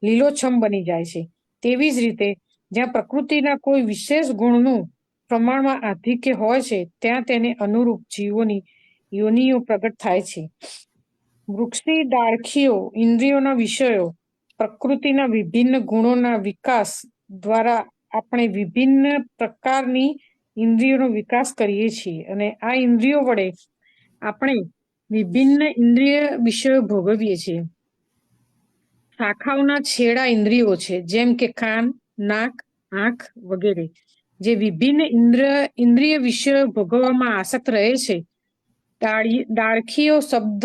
લીલોછમ બની જાય છે. તેવી જ રીતે જ્યાં પ્રકૃતિના કોઈ વિશેષ ગુણનું પ્રમાણમાં આધિક્ય હોય છે ત્યાં તેને અનુરૂપ જીવોની યોનિઓ પ્રગટ થાય છે. વૃક્ષની ડાળખીઓ ઇન્દ્રિયોના વિષયો, પ્રકૃતિના વિભિન્ન ગુણોના વિકાસ દ્વારા આપણે વિભિન્ન પ્રકારની ઇન્દ્રિયોનો વિકાસ કરીએ છીએ અને આ ઇન્દ્રિયો વડે આપણે વિભિન્ન ઇન્દ્રિય વિષયો ભોગવીએ છીએ. શાખાઓના છેડા ઇન્દ્રિયો છે, જેમ કે કાન, નાક, આંખ વગેરે. જે વિભિન્ન ઇન્દ્રિય વિષયો ભોગવવામાં આસક્ત રહે છે. ડાળખીઓ શબ્દ,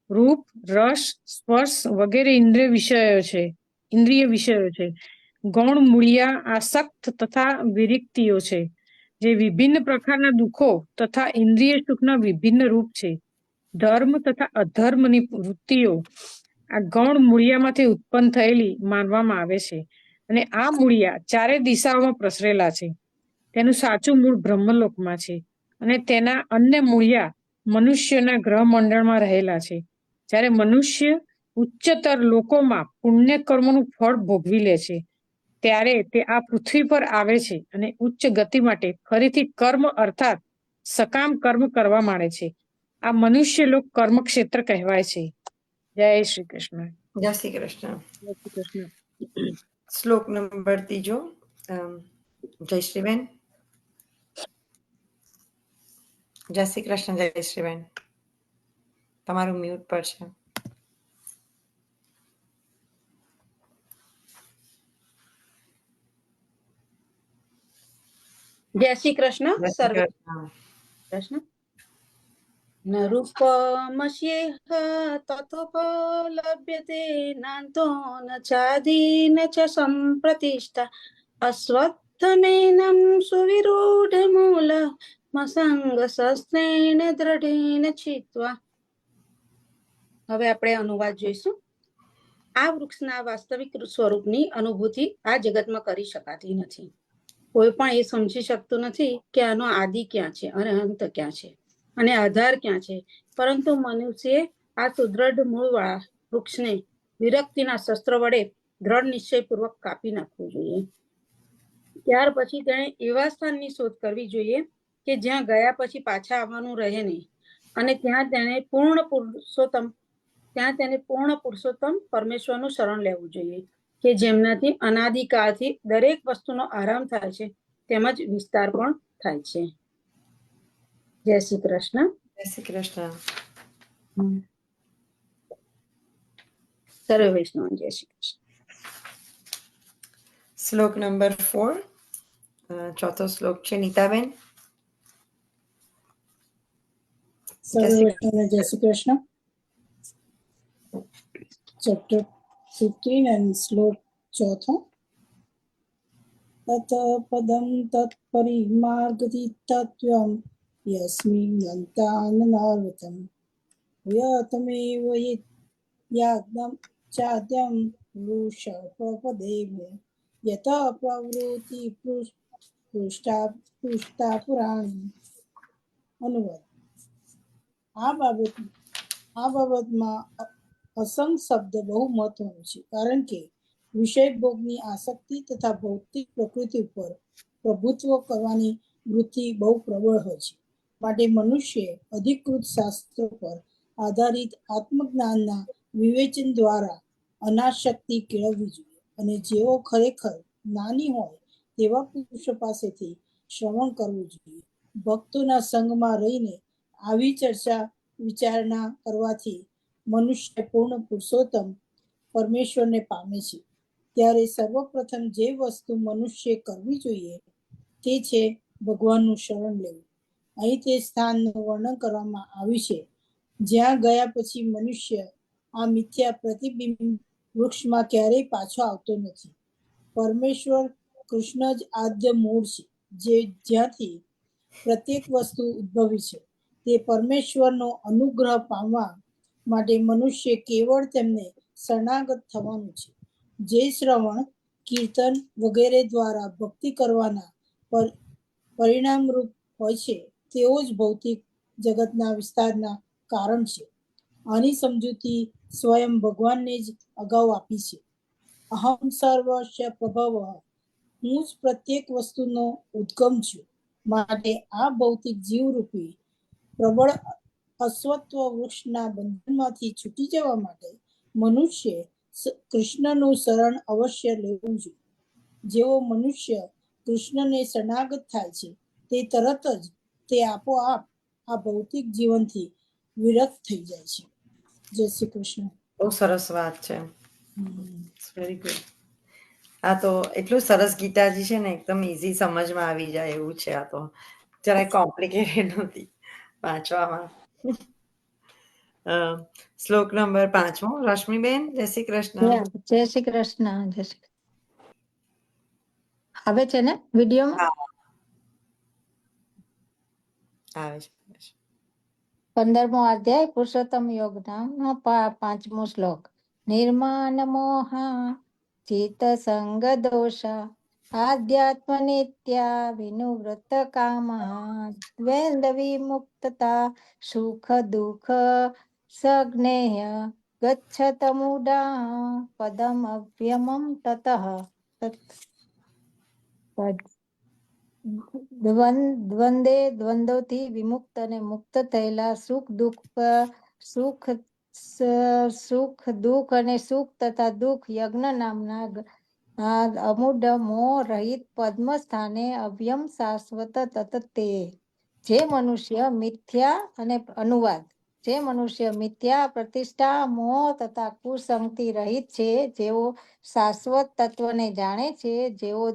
રૂપ, રસ, સ્પર્શ વગેરે ઇન્દ્રિય વિષયો છે. ગૌણ મૂળિયા આસક્ત તથા વિરિક્તિઓ છે, જે વિભિન્ન પ્રકારના દુઃખો તથા ઇન્દ્રિય સુખના વિભિન્ન રૂપ છે. ધર્મ તથા અધર્મની વૃત્તિઓ આ ગૌણ મૂળિયામાંથી ઉત્પન્ન થયેલી માનવામાં આવે છે, અને આ મૂળિયા ચારે દિશાઓમાં પ્રસરેલા છે. તેનું સાચું મૂળ બ્રહ્મલોકમાં છે, અને તેના અન્ય મૂળિયા મનુષ્યના ગ્રહ મંડળમાં રહેલા છે. જ્યારે મનુષ્ય ઉચ્ચતર લોકોમાં પુણ્ય કર્મોનું ફળ ભોગવી લે છે, ત્યારે તે આ પૃથ્વી પર આવે છે અને ઉચ્ચ ગતિ માટે ફરીથી કર્મ અર્થાત સકામ કર્મ કરવા માંડે છે. આ મનુષ્ય લોક કર્મક્ષેત્ર કહેવાય છે. જય શ્રી કૃષ્ણ. જય શ્રી કૃષ્ણ. જય શ્રી કૃષ્ણ. શ્લોક નંબર 3. જયશ્રીબેન. જય શ્રી કૃષ્ણ જયશ્રીબેન, તમારું મ્યુટ પર છે. જય શ્રી કૃષ્ણ. જય શ્રી સર્વે કૃષ્ણ. કૃષ્ણ. ન રૂપમસ્યેહ તતોપલભ્યતે નાન્તો ન ચાદી ન ચ સંપ્રતિષ્ઠા અશ્વત્થમેनं સુવિરૂઢમૂલ મસંગ શસ્ત્રેણ દ્રઢેન છિત્વા. હવે આપણે અનુવાદ જોઈશું. આ વૃક્ષના વાસ્તવિક સ્વરૂપની અનુભૂતિ આ જગતમાં કરી શકાતી નથી. કોઈ પણ એ સમજી શકતું નથી કે આનો આદિ ક્યાં છે અને અંત ક્યાં છે અને આધાર ક્યાં છે. પરંતુ મનુષ્યએ આ સુદ્રઢ મૂળવાળા વૃક્ષને વિરક્તિના શસ્ત્ર વડે દ્રઢ નિશ્ચયપૂર્વક કાપી નાખવું જોઈએ. ત્યાર પછી તેણે એવા સ્થાનની શોધ કરવી જોઈએ કે જ્યાં ગયા પછી પાછા આવવાનું રહે નહીં, અને ત્યાં તેને પૂર્ણ પુરુષોત્તમ પરમેશ્વરનું શરણ લેવું જોઈએ, કે જેમનાથી અનાદિકાળથી દરેક વસ્તુનો આરામ થાય છે તેમજ વિસ્તાર પણ થાય છે. જય શ્રી કૃષ્ણ. જય શ્રી કૃષ્ણ. સર્વે વૈષ્ણવ જય શ્રી કૃષ્ણ. શ્લોક નંબર 4. ચોથો શ્લોક છે. નીતાબેન. સર્વે વૈષ્ણવ જય શ્રી કૃષ્ણ. ચેપ્ટર 15 and શ્લોક 4. તત પદમ તત્પરિમાર્ગતિતત્વં યસ્મિન યંતાનનાર્વતમ યતમેવ યાદ્યમ ચાદ્યમ વૃષભપદેવ યત પ્રવૃત્તિ પૃષ્ઠા પુરાણી. અનુવાદ. આ બાબતમાં અસંગ શબ્દ બહુ મહત્વનો છે, કારણ કે વિષય ભોગની આસક્તિ તથા ભૌતિક પ્રકૃતિ ઉપર પ્રભુત્વ કરવાની વૃત્તિ બહુ પ્રબળ હોય છે. માટે મનુષ્ય અધિકૃત શાસ્ત્રો પર આધારિત આત્મજ્ઞાનના વિવેચન દ્વારા અનાશક્તિ કેળવવી જોઈએ, અને જેઓ ખરેખર જ્ઞાની હોય તેવા પુરુષો પાસેથી શ્રવણ કરવું જોઈએ. ભક્તોના સંગમાં રહીને આવી ચર્ચા વિચારણા કરવાથી મનુષ્ય પૂર્ણ પુરુષોત્તમ પરમેશ્વરને પામે છે. ત્યારે સર્વપ્રથમ જે વસ્તુ મનુષ્ય કરવી જોઈએ તે છે ભગવાનનું શરણ લેવું. અહીં તે સ્થાનનું વર્ણન કરવામાં આવ્યું છે જ્યાં ગયા પછી મનુષ્ય આ મિથ્યા પ્રતિબિંબ વૃક્ષમાં ક્યારેય પાછો આવતો નથી. પરમેશ્વર કૃષ્ણ જ આદ્ય મૂળ છે, જ્યાંથી પ્રત્યેક વસ્તુ ઉદ્ભવી છે. તે પરમેશ્વરનો અનુગ્રહ પામવા માટે મનુષ્ય કેવળ તેમને શરણાગત થવાનું છે. જે શ્રવણ, કીર્તન વગેરે દ્વારા ભક્તિ કરવાના પરિણામરૂપ હોય છે તેઓ જ ભૌતિક જગતના વિસ્તારના કારણ છે. આની સમજૂતી સ્વયં ભગવાનને જ અગાઉ આપી છે. અહમ સર્વસ્ય પ્રભવ, હું જ પ્રત્યેક વસ્તુનો ઉદ્ગમ છું. માટે આ ભૌતિક જીવરૂપી પ્રબળ અશ્વત્વ વૃક્ષના બંધનમાંથી છૂટી જવા માટે મનુષ્ય કૃષ્ણનું શરણ અવશ્ય લેવું જોઈએ. જેવો મનુષ્ય કૃષ્ણને શરણાગત થાય છે તે તરત જ તે આપોઆપ આ ભૌતિક જીવનથી વિરક્ત થઈ જાય છે. જય શ્રી કૃષ્ણ. બહુ સરસ વાત છે. Very good. આ તો એટલું સરસ ગીતાજી છે ને, એકદમ ઈઝી સમજમાં આવી જાય એવું છે. આ તો જરાય કોમ્પ્લિકેટેડ નથી વાંચવામાં. શ્લોક નંબર 5 રશ્મિબેન, જય શ્રી કૃષ્ણ. જય શ્રી કૃષ્ણ. જય શ્રી આવે છે ને વિડીયોમાં? આવે છે. 15મો અધ્યાય પુરુષોત્તમ યોગ નામનો 5મો શ્લોક. નિર્માણ મોહા ચિત્ત સંગ દોષા આધ્યાત્મ નિત્યા વિનુવૃત્ત કામા દ્વૈન્દ વિમુક્તતા સુખ દુઃખ સજ્ઞેય ગચ્છત મૂઢા પદમ અવ્યમમ તતઃ દ્વંદ્વોથી વિમુક્ત અને મુક્ત થયેલા સુખ દુઃખ અને સુખ તથા દુઃખ યજ્ઞ નામના અમૂઢ મોહ રહિત પદ્મ સ્થાને અવ્યમ શાશ્વત તત તે જે મનુષ્ય મિથ્યા અને અનુવાદ. જે મનુષ્ય મિથ્યા પ્રતિષ્ઠા મોહ તથા કુસંગતિ રહિત છે, જેઓ શાશ્વત તત્વને જાણે છે, જેઓ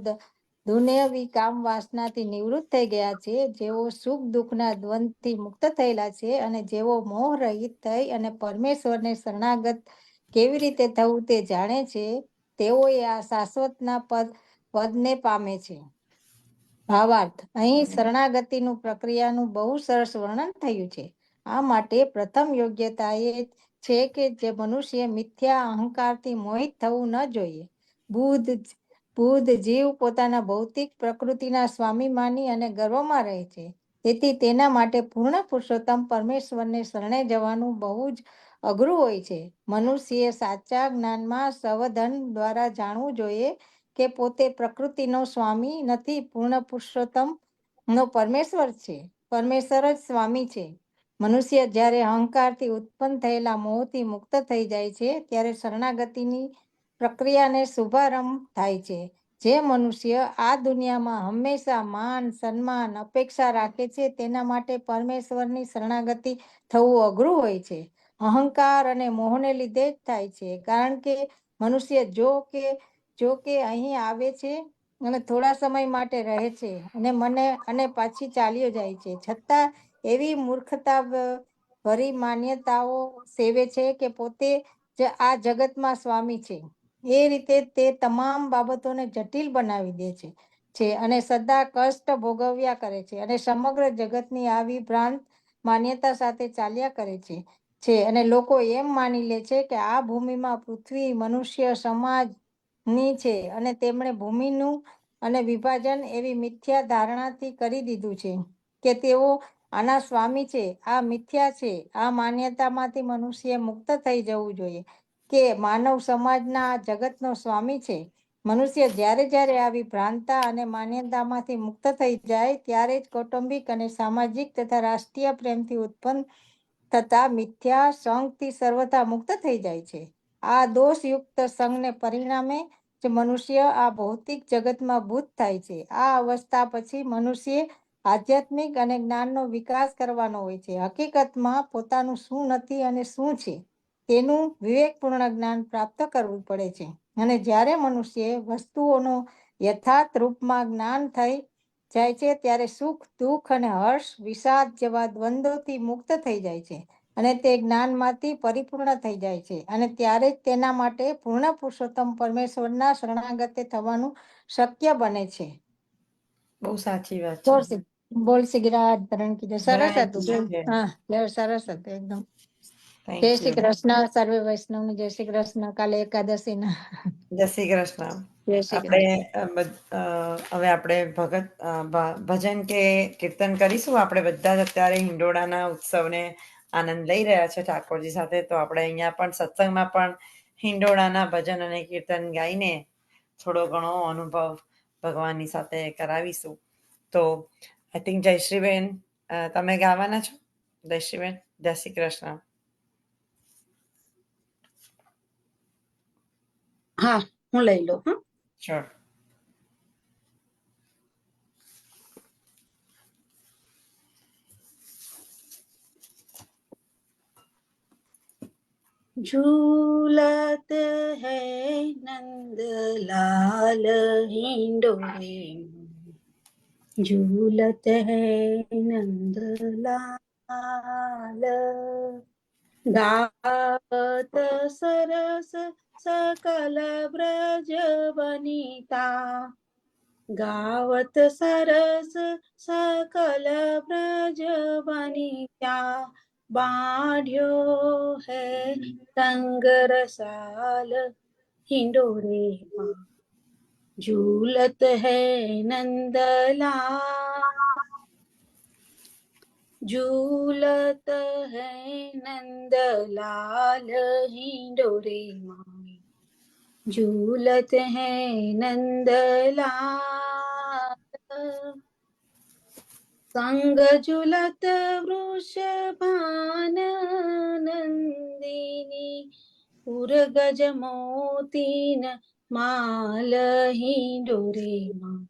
દુનિયાવી કામ વાસનાથી નિવૃત્ત થઈ ગયા છે, જેઓ સુખ દુઃખના દ્વંદથી મુક્ત થયેલા છે, અને જેઓ મોહ રહિત થઈ અને પરમેશ્વરને શરણાગત કેવી રીતે થવું તે જાણે છે, તેઓએ આ શાશ્વતના પદને પામે છે. ભાવાર્થ. અહીં શરણાગતિનું પ્રક્રિયાનું બહુ સરસ વર્ણન થયું છે. આ માટે પ્રથમ યોગ્યતા એ છે કે જે મનુષ્ય મિથ્યા અહંકારથી મોહિત થવું ન જોઈએ. બુદ્ધ જીવ પોતાના ભૌતિક પ્રકૃતિના સ્વામી માની અને ગર્વમાં રહે છે. તેથી તેના માટે પૂર્ણ પુરુષોત્તમ પરમેશ્વરને શરણે જવાનું બહુ જ અઘરું હોય છે. મનુષ્યએ સાચા જ્ઞાનમાં સંવધન દ્વારા જાણવું જોઈએ કે પોતે પ્રકૃતિનો સ્વામી નથી, પૂર્ણ પુરુષોત્તમ નો પરમેશ્વર છે. પરમેશ્વર જ સ્વામી છે. મનુષ્ય જ્યારે અહંકારથી ઉત્પન્ન થયેલા મોહથી મુક્ત થઈ જાય છે, ત્યારે શરણાગતિની પ્રક્રિયાને શુભારંભ થાય છે. જે મનુષ્ય આ દુનિયામાં હંમેશા માન સન્માન અપેક્ષા રાખે છે, તેના માટે પરમેશ્વરની શરણાગતિ થવું અઘરું હોય છે. અહંકાર અને મોહને લીધે જ થાય છે. કારણ કે મનુષ્ય જો કે અહીં આવે છે અને થોડા સમય માટે રહે છે અને પાછી ચાલ્યો જાય છે, છતાં એવી મૂર્ખતા ભરી માન્યતાઓ સેવે છે કે પોતે જ આ જગતમાં સ્વામી છે. એ રીતે તે તમામ બાબતોને જટિલ બનાવી દે છે અને સદા કષ્ટ ભોગવ્યા કરે છે અને સમગ્ર જગતની આવી ભ્રાંત માન્યતા સાથે ચાલ્યા કરે છે અને લોકો એમ માની લે છે કે આ ભૂમિમાં પૃથ્વી મનુષ્ય સમાજની છે અને તેમણે ભૂમિનું અને વિભાજન એવી મિથ્યા ધારણાથી કરી દીધું છે કે તેઓ આના સ્વામી છે. આ મિથ્યા છે. આ માન્યતામાંથી મનુષ્ય મુક્ત થઈ જવું જોઈએ કે માનવ સમાજના આ જગતનો સ્વામી છે. મનુષ્ય જ્યારે આવી ભ્રાંતા અને માન્યતામાંથી મુક્ત થઈ જાય ત્યારે જ કૌટુંબિક અને સામાજિક તથા રાષ્ટ્રીય પ્રેમથી ઉત્પન્ન થતા મિથ્યા સંઘથી સર્વથા મુક્ત થઈ જાય છે. આ દોષયુક્ત સંઘને પરિણામે જ મનુષ્ય આ ભૌતિક જગતમાં ભૂત થાય છે. આ અવસ્થા પછી મનુષ્ય આધ્યાત્મિક અને જ્ઞાનનો વિકાસ કરવાનો હોય છે. હકીકતમાં પોતાનું શું નથી અને શું છે તેનું વિવેકપૂર્ણ જ્ઞાન પ્રાપ્ત કરવું પડે છે. અને જ્યારે મનુષ્ય વસ્તુઓનો યથાર્થ રૂપમાં જ્ઞાન થઈ જાય છે, ત્યારે સુખ દુઃખ અને હર્ષ વિષાદ જેવા દ્વંદ્વોથી મુક્ત થઈ જાય છે અને તે જ્ઞાનમાંથી પરિપૂર્ણ થઈ જાય છે. અને ત્યારે જ તેના માટે પૂર્ણ પુરુષોત્તમ પરમેશ્વરના શરણાગતે થવાનું શક્ય બને છે. બહુ સાચી વાત છે. બોલ સિગરાજ ધરણ કીધું. સરસ Right. હતું. હા, સરસ હતું એકદમ. Thank જય you. શ્રી કૃષ્ણ. સર્વે વૈષ્ણવને જય શ્રી કૃષ્ણ. કાલે એકાદશીના જય શ્રી કૃષ્ણ. જય શ્રી આપણે કૃષ્ણ. હવે આપણે ભજન કે કીર્તન કરીશું. આપણે બધા જ અત્યારે હિંડોળાના ઉત્સવને આનંદ લઈ રહ્યા છે ઠાકોરજી સાથે. તો આપણે અહીંયા પણ સત્સંગમાં પણ હિંડોળાના ભજન અને કીર્તન ગાઈને થોડો ઘણો અનુભવ ભગવાનની સાથે કરાવીશું. તો આઈ થિંક જયશ્રીબેન તમે ગાવાના છો? જયશ્રીબેન, જય શ્રી કૃષ્ણ. હા, હું લઈ લઉં. હા, Sure. झूलत है नंद लाल हिंडोरे में। झूलत है नंद लाल गावत सरस सकल ब्रज वनिता। गावत सरस सकल ब्रज वनिता। बाढ़्यो है रंग रसाल हिंडोरे माँ। झूलत है नंदलाल। झूलत है नंदलाल हिंडोरे माँ। झूलत है नंदलाल। संग झूलत वृषभान नंदिनी। उर्गज मोतीन माल हिंडोरे माँ।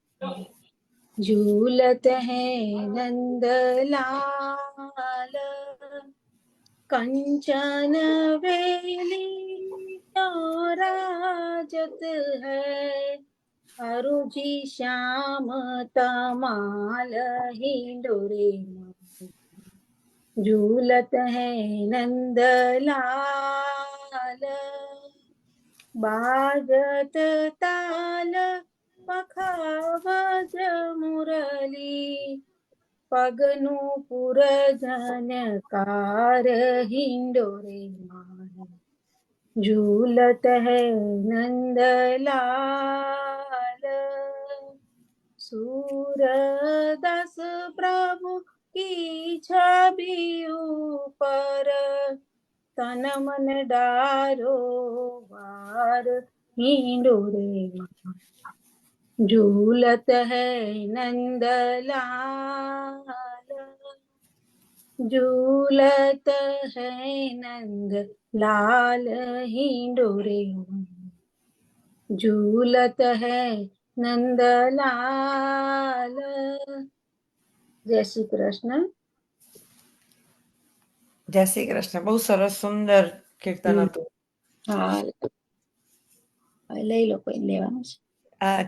झूलत है नंदलाल। कंचन वेली राजत है। अरुझि श्याम तमाल हिंडोरे माँ। झूलत है नंदलाल। बाजत ताल पखावज मुरली। पगनु पुरजनकार हिंडोरे माँ। झूलत है नंदलाल। सूरदास प्रभु की छवि ऊपर। तन मन डारो वार हिंडोरे माँ। झूलत है नंदलाल। झूलत है नंद लाल हिंडोरे माँ। झूलत है नंदलाल। जय श्री कृष्ण। જય શ્રી કૃષ્ણ. બહુ સરસ સુંદર કીર્તન હતું. હા લઈ લો, કોઈ લેવાનું છે?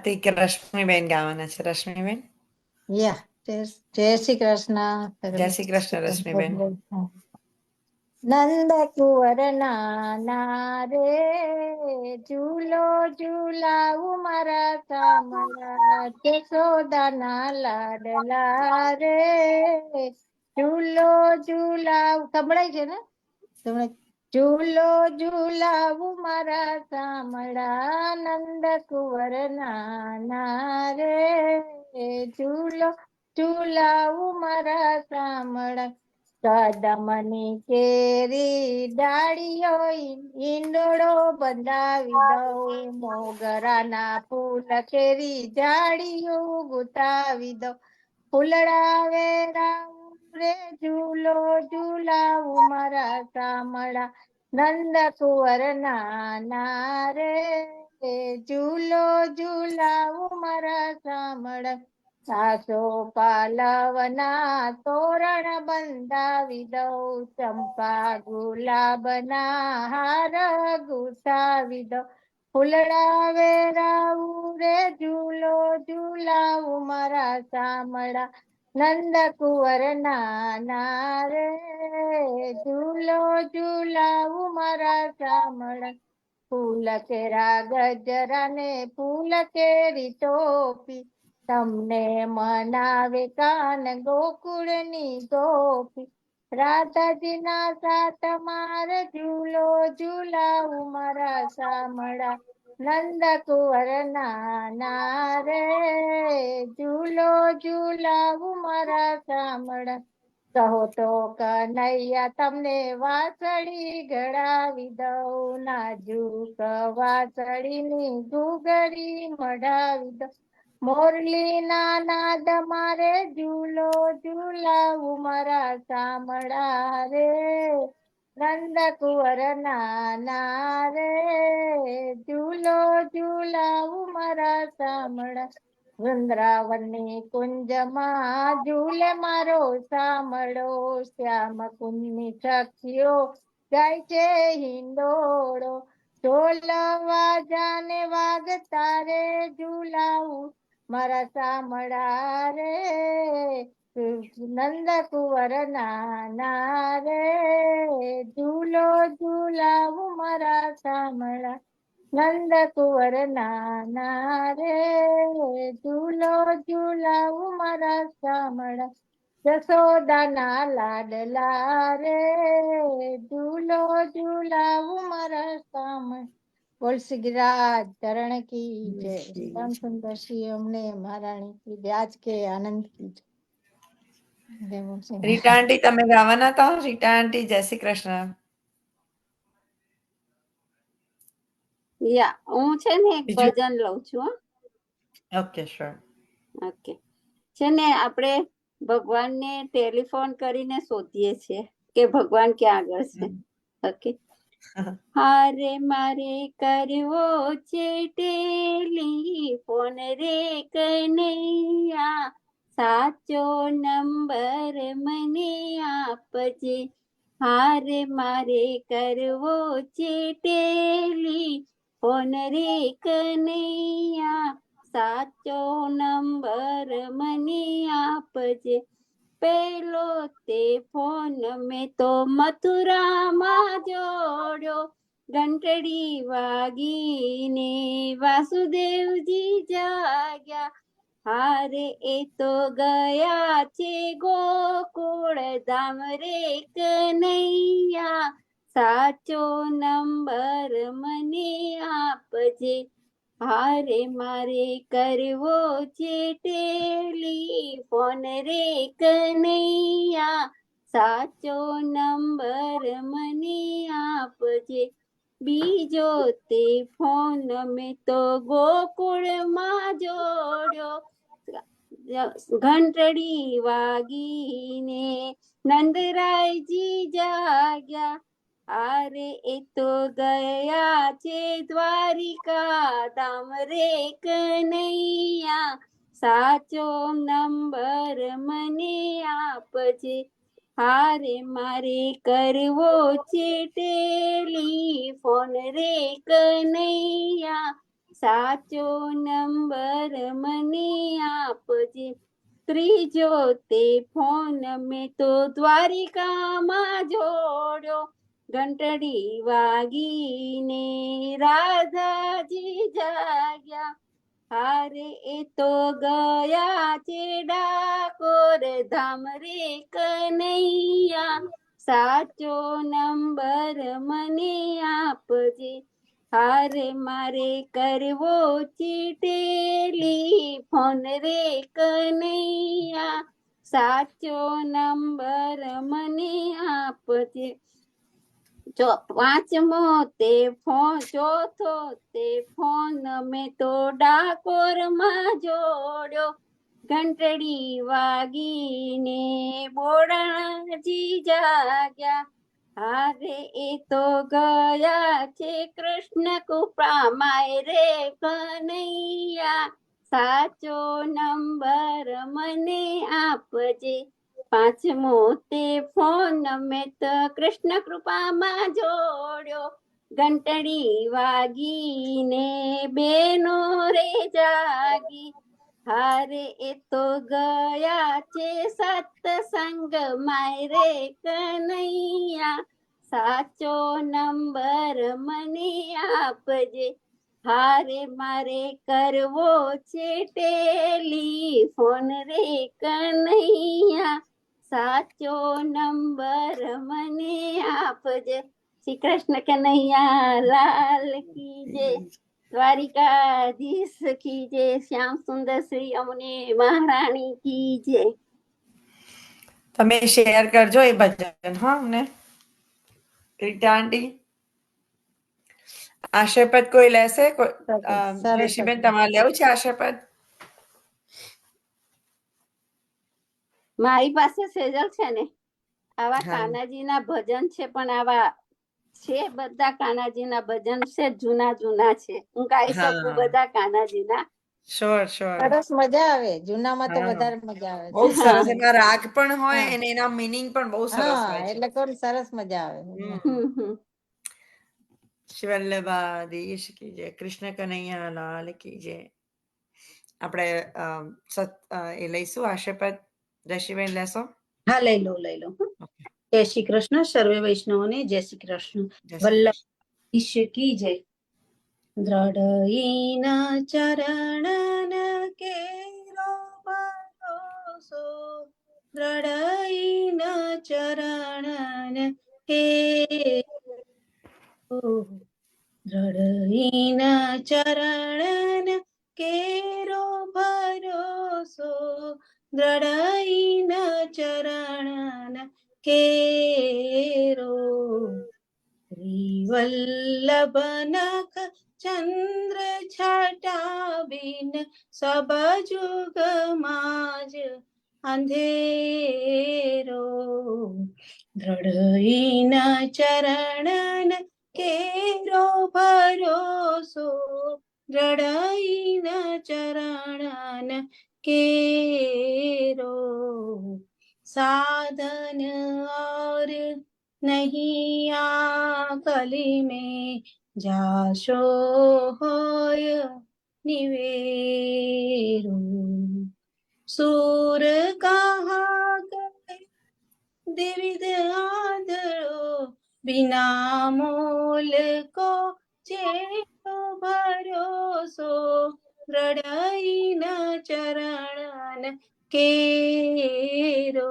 તે કે રશ્મિબેન ગાવાના છે. રશ્મિબેન, યા જય શ્રી કૃષ્ણ. જય શ્રી કૃષ્ણ રશ્મિબેન. નંદ કુંવર નાના રે ઝૂલો ઝૂલાવું મારા કામળા. યશોદાના લાડલા રે ઝૂલો ઝૂલાવું. સંભળાય છે ને? તમને ઝૂલો ઝૂલાવું મારા કામળા. નંદ કુંવર નાના રે ઝૂલો ઝૂલાવું મારા કામળા. કદમની કેરી ડાળીઓ ઈંડોળો બંધાવી દઉં. મોગરાના ફૂલ કેરી ઝાડીઓ ગુતાવી દઉં. ફૂલડા વેરાવું રે ઝૂલો ઝૂલાવું મારા કામળા. નંદ કુંવર નાના રે ઝૂલો ઝૂલાવું મારા કામળા. સાસો પાલવના તોરણ બંધાવી દઉં. ચંપા ગુલાબના હાર ગુથાવી દઉં. ફૂલડા વેરાવું રે ઝૂલો ઝૂલાવું મારા કામળા. નંદ કુંવર નાના રે ઝૂલો ઝૂલાવું મારા કામળા. ફૂલ કેરા ગજરા ને ફૂલ કેરી ટોપી. તમને મનાવે કાન ગોકુળની ગોપી. રાધાજીના સાત માર ઝૂલો ઝૂલાવું મારા કામળા. નંદ કુંવર નાના રે ઝૂલો ઝૂલાવું મારા કામળા. કહો તો કનૈયા તમને વાસળી ઘડાવી દઉં. નાજુક વાસળીની ઘૂઘરી મઢાવી દઉં. મોરલીના નાદ મારે ઝૂલો ઝૂલાવું મારા કામળા રે. નંદ કુંવર નાના રે ઝૂલો ઝૂલાવું મારા કામળા. વૃંદાવનની કુંજમાં ઝૂલે મારો સામળો. શ્યામ કુંજની સખીઓ ગાય છે હિંડોળો, ઢોલ વાજાને વાગતા રે ઝુલાવું મારા સામળા રે, નંદ કુંવર નાના રે, ઝૂલો ઝુલાવું મારા સામળા, નંદ કુંવર નાના રે, ઝૂલો ઝુલાવું મારા સામળા, જશોદાના લાડલા રે, ઝૂલો ઝુલાવું મારા સામળા. બોલ શ્રી ગિરિરાજ ચરણ કી જય, શ્યામ સુંદર શ્રી અમને મહારાણી કી જય, આજ કે આનંદ કી જય. જય બોલ શ્રી રીટા આંટી તમે ગાવાના હતા? રીટા આંટી જય શ્રી કૃષ્ણ. યા હું છે ને એક બીજું? ભજન લઉં છું હો. Okay sure. ઓકે, છે ને આપણે ભગવાનને ટેલિફોન કરીને શોધીએ છીએ કે ભગવાન ક્યાં આગળ છે. ઓકે, હારે મારે કરવો છે ટેલિફોન રે કનૈયા, સાચો નંબર મને આપજે, હારે મારે કરવો છે ટેલિફોન રે કનૈયા, સાચો નંબર મને આપજે, પેલો તે ફોન મેં તો મથુરામાં જોડ્યો, ઘંટડી વાગીને વાસુદેવજી જાગ્યા, હારે એ તો ગયા છે ગોકુળ ધામ રે કનૈયા, સાચો નંબર મને આપજે, હારે મારે કરવો છે ટેલિફોન રે કનૈયા, સાચો નંબર મને આપજે, બીજો તે ફોન મેં તો ગોકુળમાં જોડ્યો, ઘંટડી વાગીને નંદરાયજી જાગ્યા, આરે એ તો ગયા છે દ્વારિકા ધામ રે કનૈયા, સાચો નંબર મને આપજે, હારે મારે કરવો છે ટેલિફોન રે કનૈયા, સાચો નંબર મને આપજે, ત્રીજો તે ફોન મેં તો દ્વારિકામાં જોડ્યો, ઘંટડી વાગીને રાધાજી જાગ્યા, હારે એ તો ગયા છે ડાકોર ધામ રે કનૈયા, સાચો નંબર મને આપજે, હારે મારે કરવો છે ટેલિફોન રે કનૈયા, સાચો નંબર મને આપજે, પાંચમો તે ફોન, ચોથો તે ફોન મેં તો ડાકોરમાં જોડ્યો, ઘંટડી વાગીને બોડાજી જાગ્યા, હારે એ તો ગયા છે કૃષ્ણ કૃપામાં રે કનૈયા, સાચો નંબર મને આપજે, પાંચમો તે ફોન મેં તો કૃષ્ણ કૃપામાં જોડ્યો, ઘંટડી વાગીને બેનો રે જાગી, હારે એ તો ગયા છે સત્સંગ માય રે કનૈયા, સાચો નંબર મને આપજે, હારે મારે કરવો છે ટેલિફોન રે કનૈયા, સાચો નંબર મને આપજે, શ્રી કૃષ્ણ કનૈયા લાલ કી જય, દ્વારિકાધીશ કી જય, શ્યામ સુંદર શ્રી અમને મહારાણી કી જય. તમે શેર કરજો એ ભજન હા અમને. રીટા આંટી આશીર્વાદ કોઈ લેશે? ઋષિબેન તમારે લેવું છે આશીર્વાદ? મારી પાસે સેજલ છે ને, આવા કાનાજીના ભજન છે, પણ આવા છે બધા કાનાજીના ભજન છે, જૂના જૂના છે, હું ગાઈ શકું બધા કાનાજીના, શ્યોર શ્યોર. સરસ મજા આવે. જૂનામાં તો હા. વધારે મજા આવે બહુ જ છે. સરસ. એમાં રાગ પણ હોય હા. અને એના મીનિંગ પણ બહુ સરસ હા હોય છે. એટલે કોણ સરસ મજા આવે. હમ. શ્રી વલ્લભાધીશ કી જય. કૃષ્ણ કનૈયા લાલ કી જય. આપણે એ લઈશું આશીર્વાદ. જયશ્રીબેન લેશો? હા, લઈ લો. જય શ્રી કૃષ્ણ. સર્વે વૈષ્ણવોને જય શ્રી કૃષ્ણ. જય શ્રી કૃષ્ણ. વલ્લભ કી જય. દ્રઢઈન ચરણન કેરો ભરોસો, દ્રઢઈન ચરણન કેરો, દ્રઢઈન ચરણન કેરો ભરોસો, દ્રઢઈન ચરણન કેરો. વલ્લભ નખ ચંદ્ર છટા બિન સબ જુગ માજ અંધેરો, દ્રઢઈન ચરણન કેરો ભરોસો, દ્રઢઈન ચરણન કેરો. સાધન और नहीं आकली में जाशो होय निवेरो, सूर कहा गए द्विविध आदरो, बिना मोल को चेतो भरोसो, द्रढ़ईन चरणन केरो,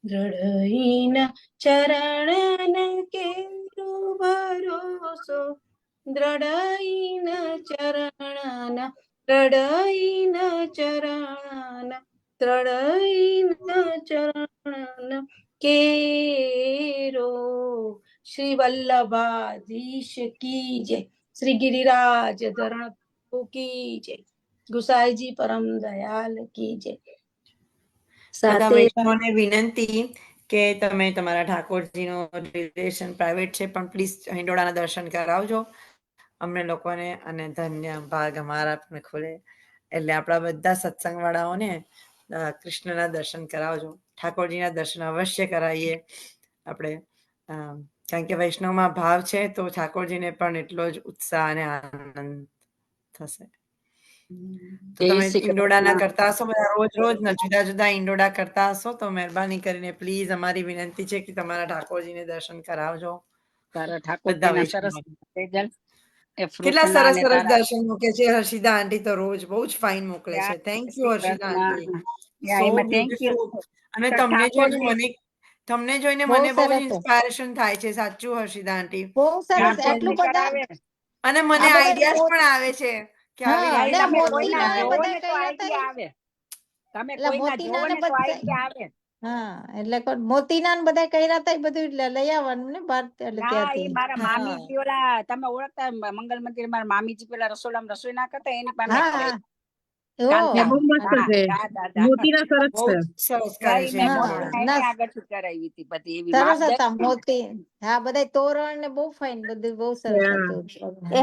દ્રઢઈન ચરણન કેરો ભરોસો, દ્રઢઈન ચરણન, દ્રઢઈન ચરણન, દ્રઢઈન ચરણન કેરો. શ્રી વલ્લભાધીશ કી જય. શ્રી ગિરિરાજ ધરણ કી જય. ગુસાઈજી પરમ દયાલ કી જય. બધા સાથે વૈષ્ણવોને વિનંતી કે તમે તમારા ઠાકોરજીનો રિલેશન પ્રાઇવેટ છે પણ પ્લીઝ હિંડોળાના દર્શન કરાવજો અમને લોકોને, અને ધન્ય ભાગ અમારા પણ ખુલે. એટલે આપણા બધા સત્સંગ વાળાઓને કૃષ્ણના દર્શન કરાવજો. ઠાકોરજીના દર્શન અવશ્ય કરાવીએ આપણે, કારણ કે વૈષ્ણવમાં ભાવ છે તો ઠાકોરજીને પણ એટલો જ ઉત્સાહ અને આનંદ થશે. તો તમે ઈંડોળાના કરતા હશો બધા રોજ જુદા જુદા ઈંડોળા કરતા હશો તો મહેરબાની કરીને પ્લીઝ અમારી વિનંતી છે કે તમારા ઠાકોરજીને દર્શન કરાવજો. બધા વૈષ્ણવ કેટલા સરસ સરસ દર્શન મૂકે છે હર્ષિદા આંટી તો રોજ બહુ જ ફાઇન મોકલે છે. Thank you Harshida aunty, so beautiful. અને તમને જોઈને બહુ મને બહુ જ સરસ. ઇન્સ્પાયરેશન થાય છે, સાચું હર્ષિદા આંટી. બહુ સરસ. એટલું બધા અને મને આ બધા આઈડિયાઝ પણ આવે છે કે આવી હા, અને રીતે મોતીના બધા કર્યા હતા. એટલે મોતીના ને બધા હા, એટલે મોતીના ને બધા કર્યા હતા એ બધું લઈ આવવાનું ને બાર ત્યાંથી. મામીજી ઓલા તમે ઓળખતા મંગલ મંદિર મારા મામીજી પેલા રસોડામાં રસોઈ ના કરતા એની પાસે હા. બહુ મસ્ત છે. મોતીના સરસ બહુ છે. સરસ કરે છે ઈંડોળા. આગળ કરાવી હતી બધી એવી સરસ હતા મોતી. હા, બધા તોરણ ને બહુ ફાઇન, બધું બહુ સરસ હતું. એ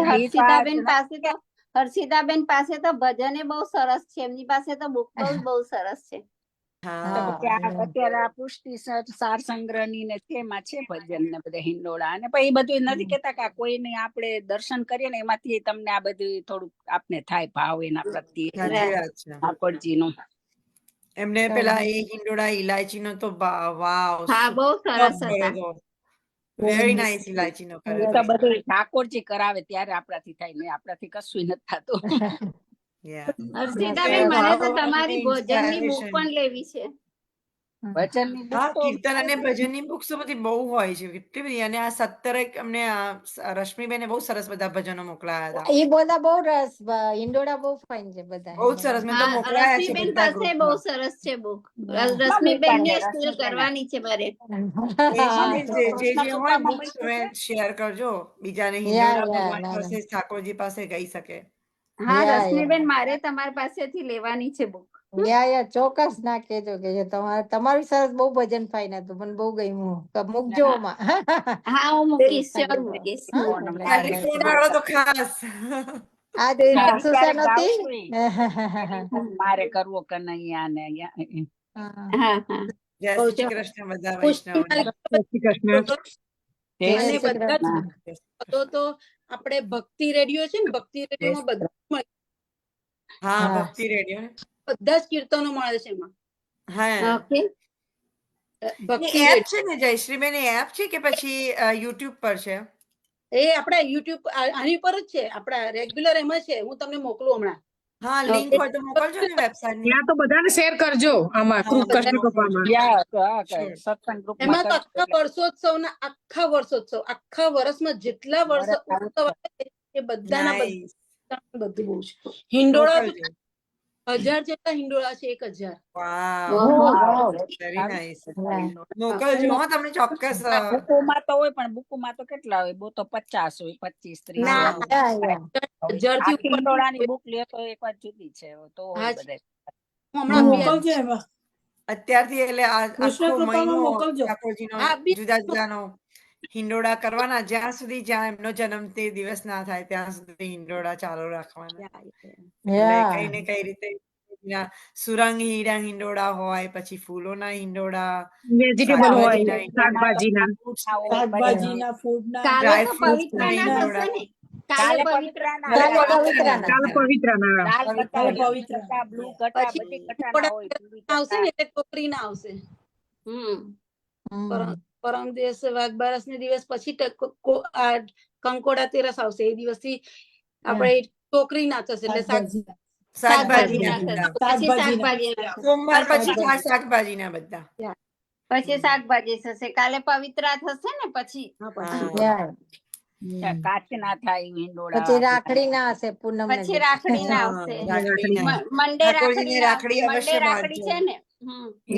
હર્ષિતાબેન પાસે તો ભજને બહુ સરસ છે. એમની પાસે તો બુક બહુ સરસ છે. અત્યારે આ પુષ્ટિ સાર સંગ્રહ ની ને તેમાં છે ભજન ને બધા હિંડોળા, અને પછી એ બધું નથી કેતા કે કોઈને આપણે દર્શન કરીએ ને એમાંથી તમને આ બધું થોડુંક આપને થાય ભાવ એના પ્રત્યે ઠાકોરજી નું. એમને પેલા એ હિંડોળા ઇલાયચી નો તો વાવ, હા, બહુ સરસ હતા. વેરી નાઇસ ઇલાયચી નો કરે તો બધું ઠાકોરજી કરાવે ત્યારે આપણાથી થાય, ને આપણાથી કશું નથી થતું. હર્ષિતાબેન, મને તો તમારી ભજનની બુક પણ લેવી છે. ભજનની બુક હા, તો કીર્તન અને ભજનની બુક્સ તો બધી બહુ હોય છે, કેટલી બધી. અને આ 17 અમને રશ્મિબેને બહુ સરસ બધા ભજનો મોકલાયા હતા. એ બધા બહુ રસ, ઈંડોળા બહુ ફાઇન છે બધા. બહુ સરસ, મેં તો મોકલાયા છે રશ્મિબેન બધા પાસે બહુ ગ્રુપમાં. સરસ છે બુક. રશ્મિબેન ને સ્કૂલ કરવાની છે મારે. જે હોય બુક્સ તમે શેર કરજો બીજાને, હિંડોળા ભગવાન પાસે ઠાકોરજી પાસે ગઈ શકે. હા, રશ્મિબેન, મારે તમારી પાસેથી લેવાની છે બુક. ચોક્કસ ના કેજો કે તમારું સરસ બહુ ભજન ફાઇન હતું, મને બહુ ગમ્યું. મૂકજો હા, હું મૂકીશ, શ્યોર મૂકીશ. તો ખાસ આજે ક્યારેક સુસા નહોતી ગાવશું મારે કરવો કનૈયા ને હા. હા હા જય બહુ શ્રી છે. કૃષ્ણ બધા પુષ્ટિ વૈષ્ણવને. જય શ્રી કૃષ્ણ. જય જય અને શ્રી બધા જ કૃષ્ણ. પદો તો આપણે ભક્તિ રેડિયો છે ને, ભક્તિ રેડિયોમાં બધા મળે. હા, હા. ભક્તિ રેડિયો. બધા જ કીર્તનો મળે છે એમાં. હા, ઓકે ભક્તિ એપ રેડિયો છે ને જયશ્રીબેન, એ એપ છે કે પછી યુટ્યુબ પર છે? એ આપણા યુટ્યુબ આની પર જ છે, આપણા રેગ્યુલર એમાં છે. હું તમને મોકલું હમણાં. હા, લિંક હોય તો મોકલજો ને વેબસાઇટ ની. ત્યાં તો બધાને શેર કરજો આમાં હા, બધા કૃષ્ણ મોકલજો. કૃપામાં. સત્સંગ ગ્રુપમાં એમાં તો આખા વર્ષોત્સવના આખા વર્ષમાં જેટલા વર્ષ ઉત્સવ આવે છે, એ બધાના Nice. બધું બહુ છે. હિંડોળા તો મોકલજો. 1000 જેટલા હિંડોળા છે, 1000. Wow, very nice. હા. મોકલજો હો તમે ચોક્કસ. બુકુમાં તો હોય, પણ બુકુમાં તો કેટલા હોય? બહુ તો 50 હોય, 25-30 ના, હા. યા. 1000 થી ઉપર હિંડોળાની બુક લે તો એક વાત જુદી છે, તો હોય હા, બધે. હું હમણાં હમ. મોકલજો એમાં. અત્યારથી એટલે કૃષ્ણ આખો કૃપામાં મહિનો મોકલજો. ઠાકોરજીનો હા, જુદા જુદાનો હિંડોળા કરવાના, જ્યાં સુધી જ્યાં એમનો જન્મ તે દિવસ ના થાય ત્યાં સુધી હિંડોળા ચાલુ રાખવાના. એટલે યા. કઈ ને કઈ રીતે સુરંગ હિંડોળા હોય, પછી ફૂલોના હિંડોળા, વેજીટેબલ હોય, શાકભાજીના હિંડોળા, શાકભાજીના. શાકભાજીના, ફૂડના, કાલે ડ્રાય તો ફ્રૂટ્સના પવિત્રના હિંડોળા. થશે ને? કાલે પવિત્ર કાલે પવિત્રના. કાલ પવિત્રના. દાલ કાલે ગટા, પવિત્ર. ગટા, બ્લુ ગટા, પછી બધી ગટાના હોય. પૂરી આવશે ગટા. ને એટલે છોકરીના આવશે. હમ. પરમ દિવસે વાઘબારસ ને દિવસ પછી આ કંકોડા તેરસ આવશે. એ દિવસથી આપણે છોકરી ના થશે, એટલે શાકભાજી. શાકભાજીના શાકભાજીના બધા. થશે. પછી શાકભાજીના થશે. સોમવાર પછી ખાસ શાકભાજીના બધા. પછી શાકભાજી થશે. કાલે પવિત્રા થશે ને પછી. હા. યા. કાચ ના થાય હિંડોળા. પછી રાખડી ના હશે પૂનમ ને પછી રાખડી ના હા, આવશે. રાખડીના. મંડે રાખડી ઠાકોરજીને ના રાખડી મંડે અવશ્ય રાખડી બાંધજો. છે ને?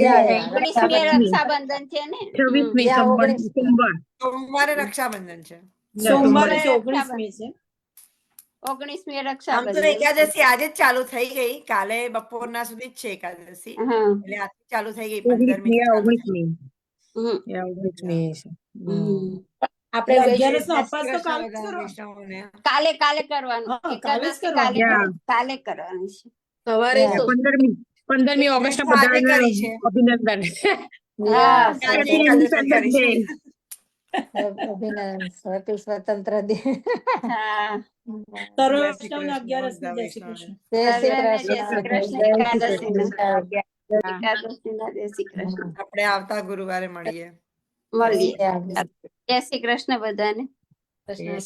યા. 19મી રક્ષાબંધન છે ને? 26મી યા, સોમવાર. 19. સોમવારે રક્ષાબંધન છે. સોમવારે છે, સોમવારે 19મી છે. 19મી આમ તો રક્ષાબંધન. એકાદશી આજે જ ચાલુ થઈ ગઈ, કાલે બપોરના સુધી જ છે એકાદશી, હા એટલે આજથી ચાલુ થઈ ગઈ, 15મી થી ચાલુ થઈ ગઈ. 19મી છે. આપણે એટલે જય 11નો શ્રી અપાસ તો કૃષ્ણ કાલે જ બધા કરવાનો. વૈષ્ણવોને. કાલે કરવાનું. હા, કાલે જ એકાદશી કરવાનું. કાલે કરવાની છે. સવારે યા. 15મી ઓગસ્ટ તો આજે બધાને કરી છે. અભિનંદન. યા. આજે Happy એકાદશી Independence કરી છે. Day. અભિનંદન. હેપી સ્વતંત્ર દિન. હા સર્વ જય શ્રી વૈષ્ણવને કૃષ્ણ 11 બધા જય શ્રી વૈષ્ણવને. કૃષ્ણ. જય શ્રી સર્વને જય શ્રી કૃષ્ણ. કૃષ્ણ. જય શ્રી એકાદશીના કૃષ્ણ. એકાદશીના જય શ્રી કૃષ્ણ. આપણે આવતા ગુરુવારે મળીએ. મળીએ. યા. જય શ્રી કૃષ્ણ બધાને. કૃષ્ણ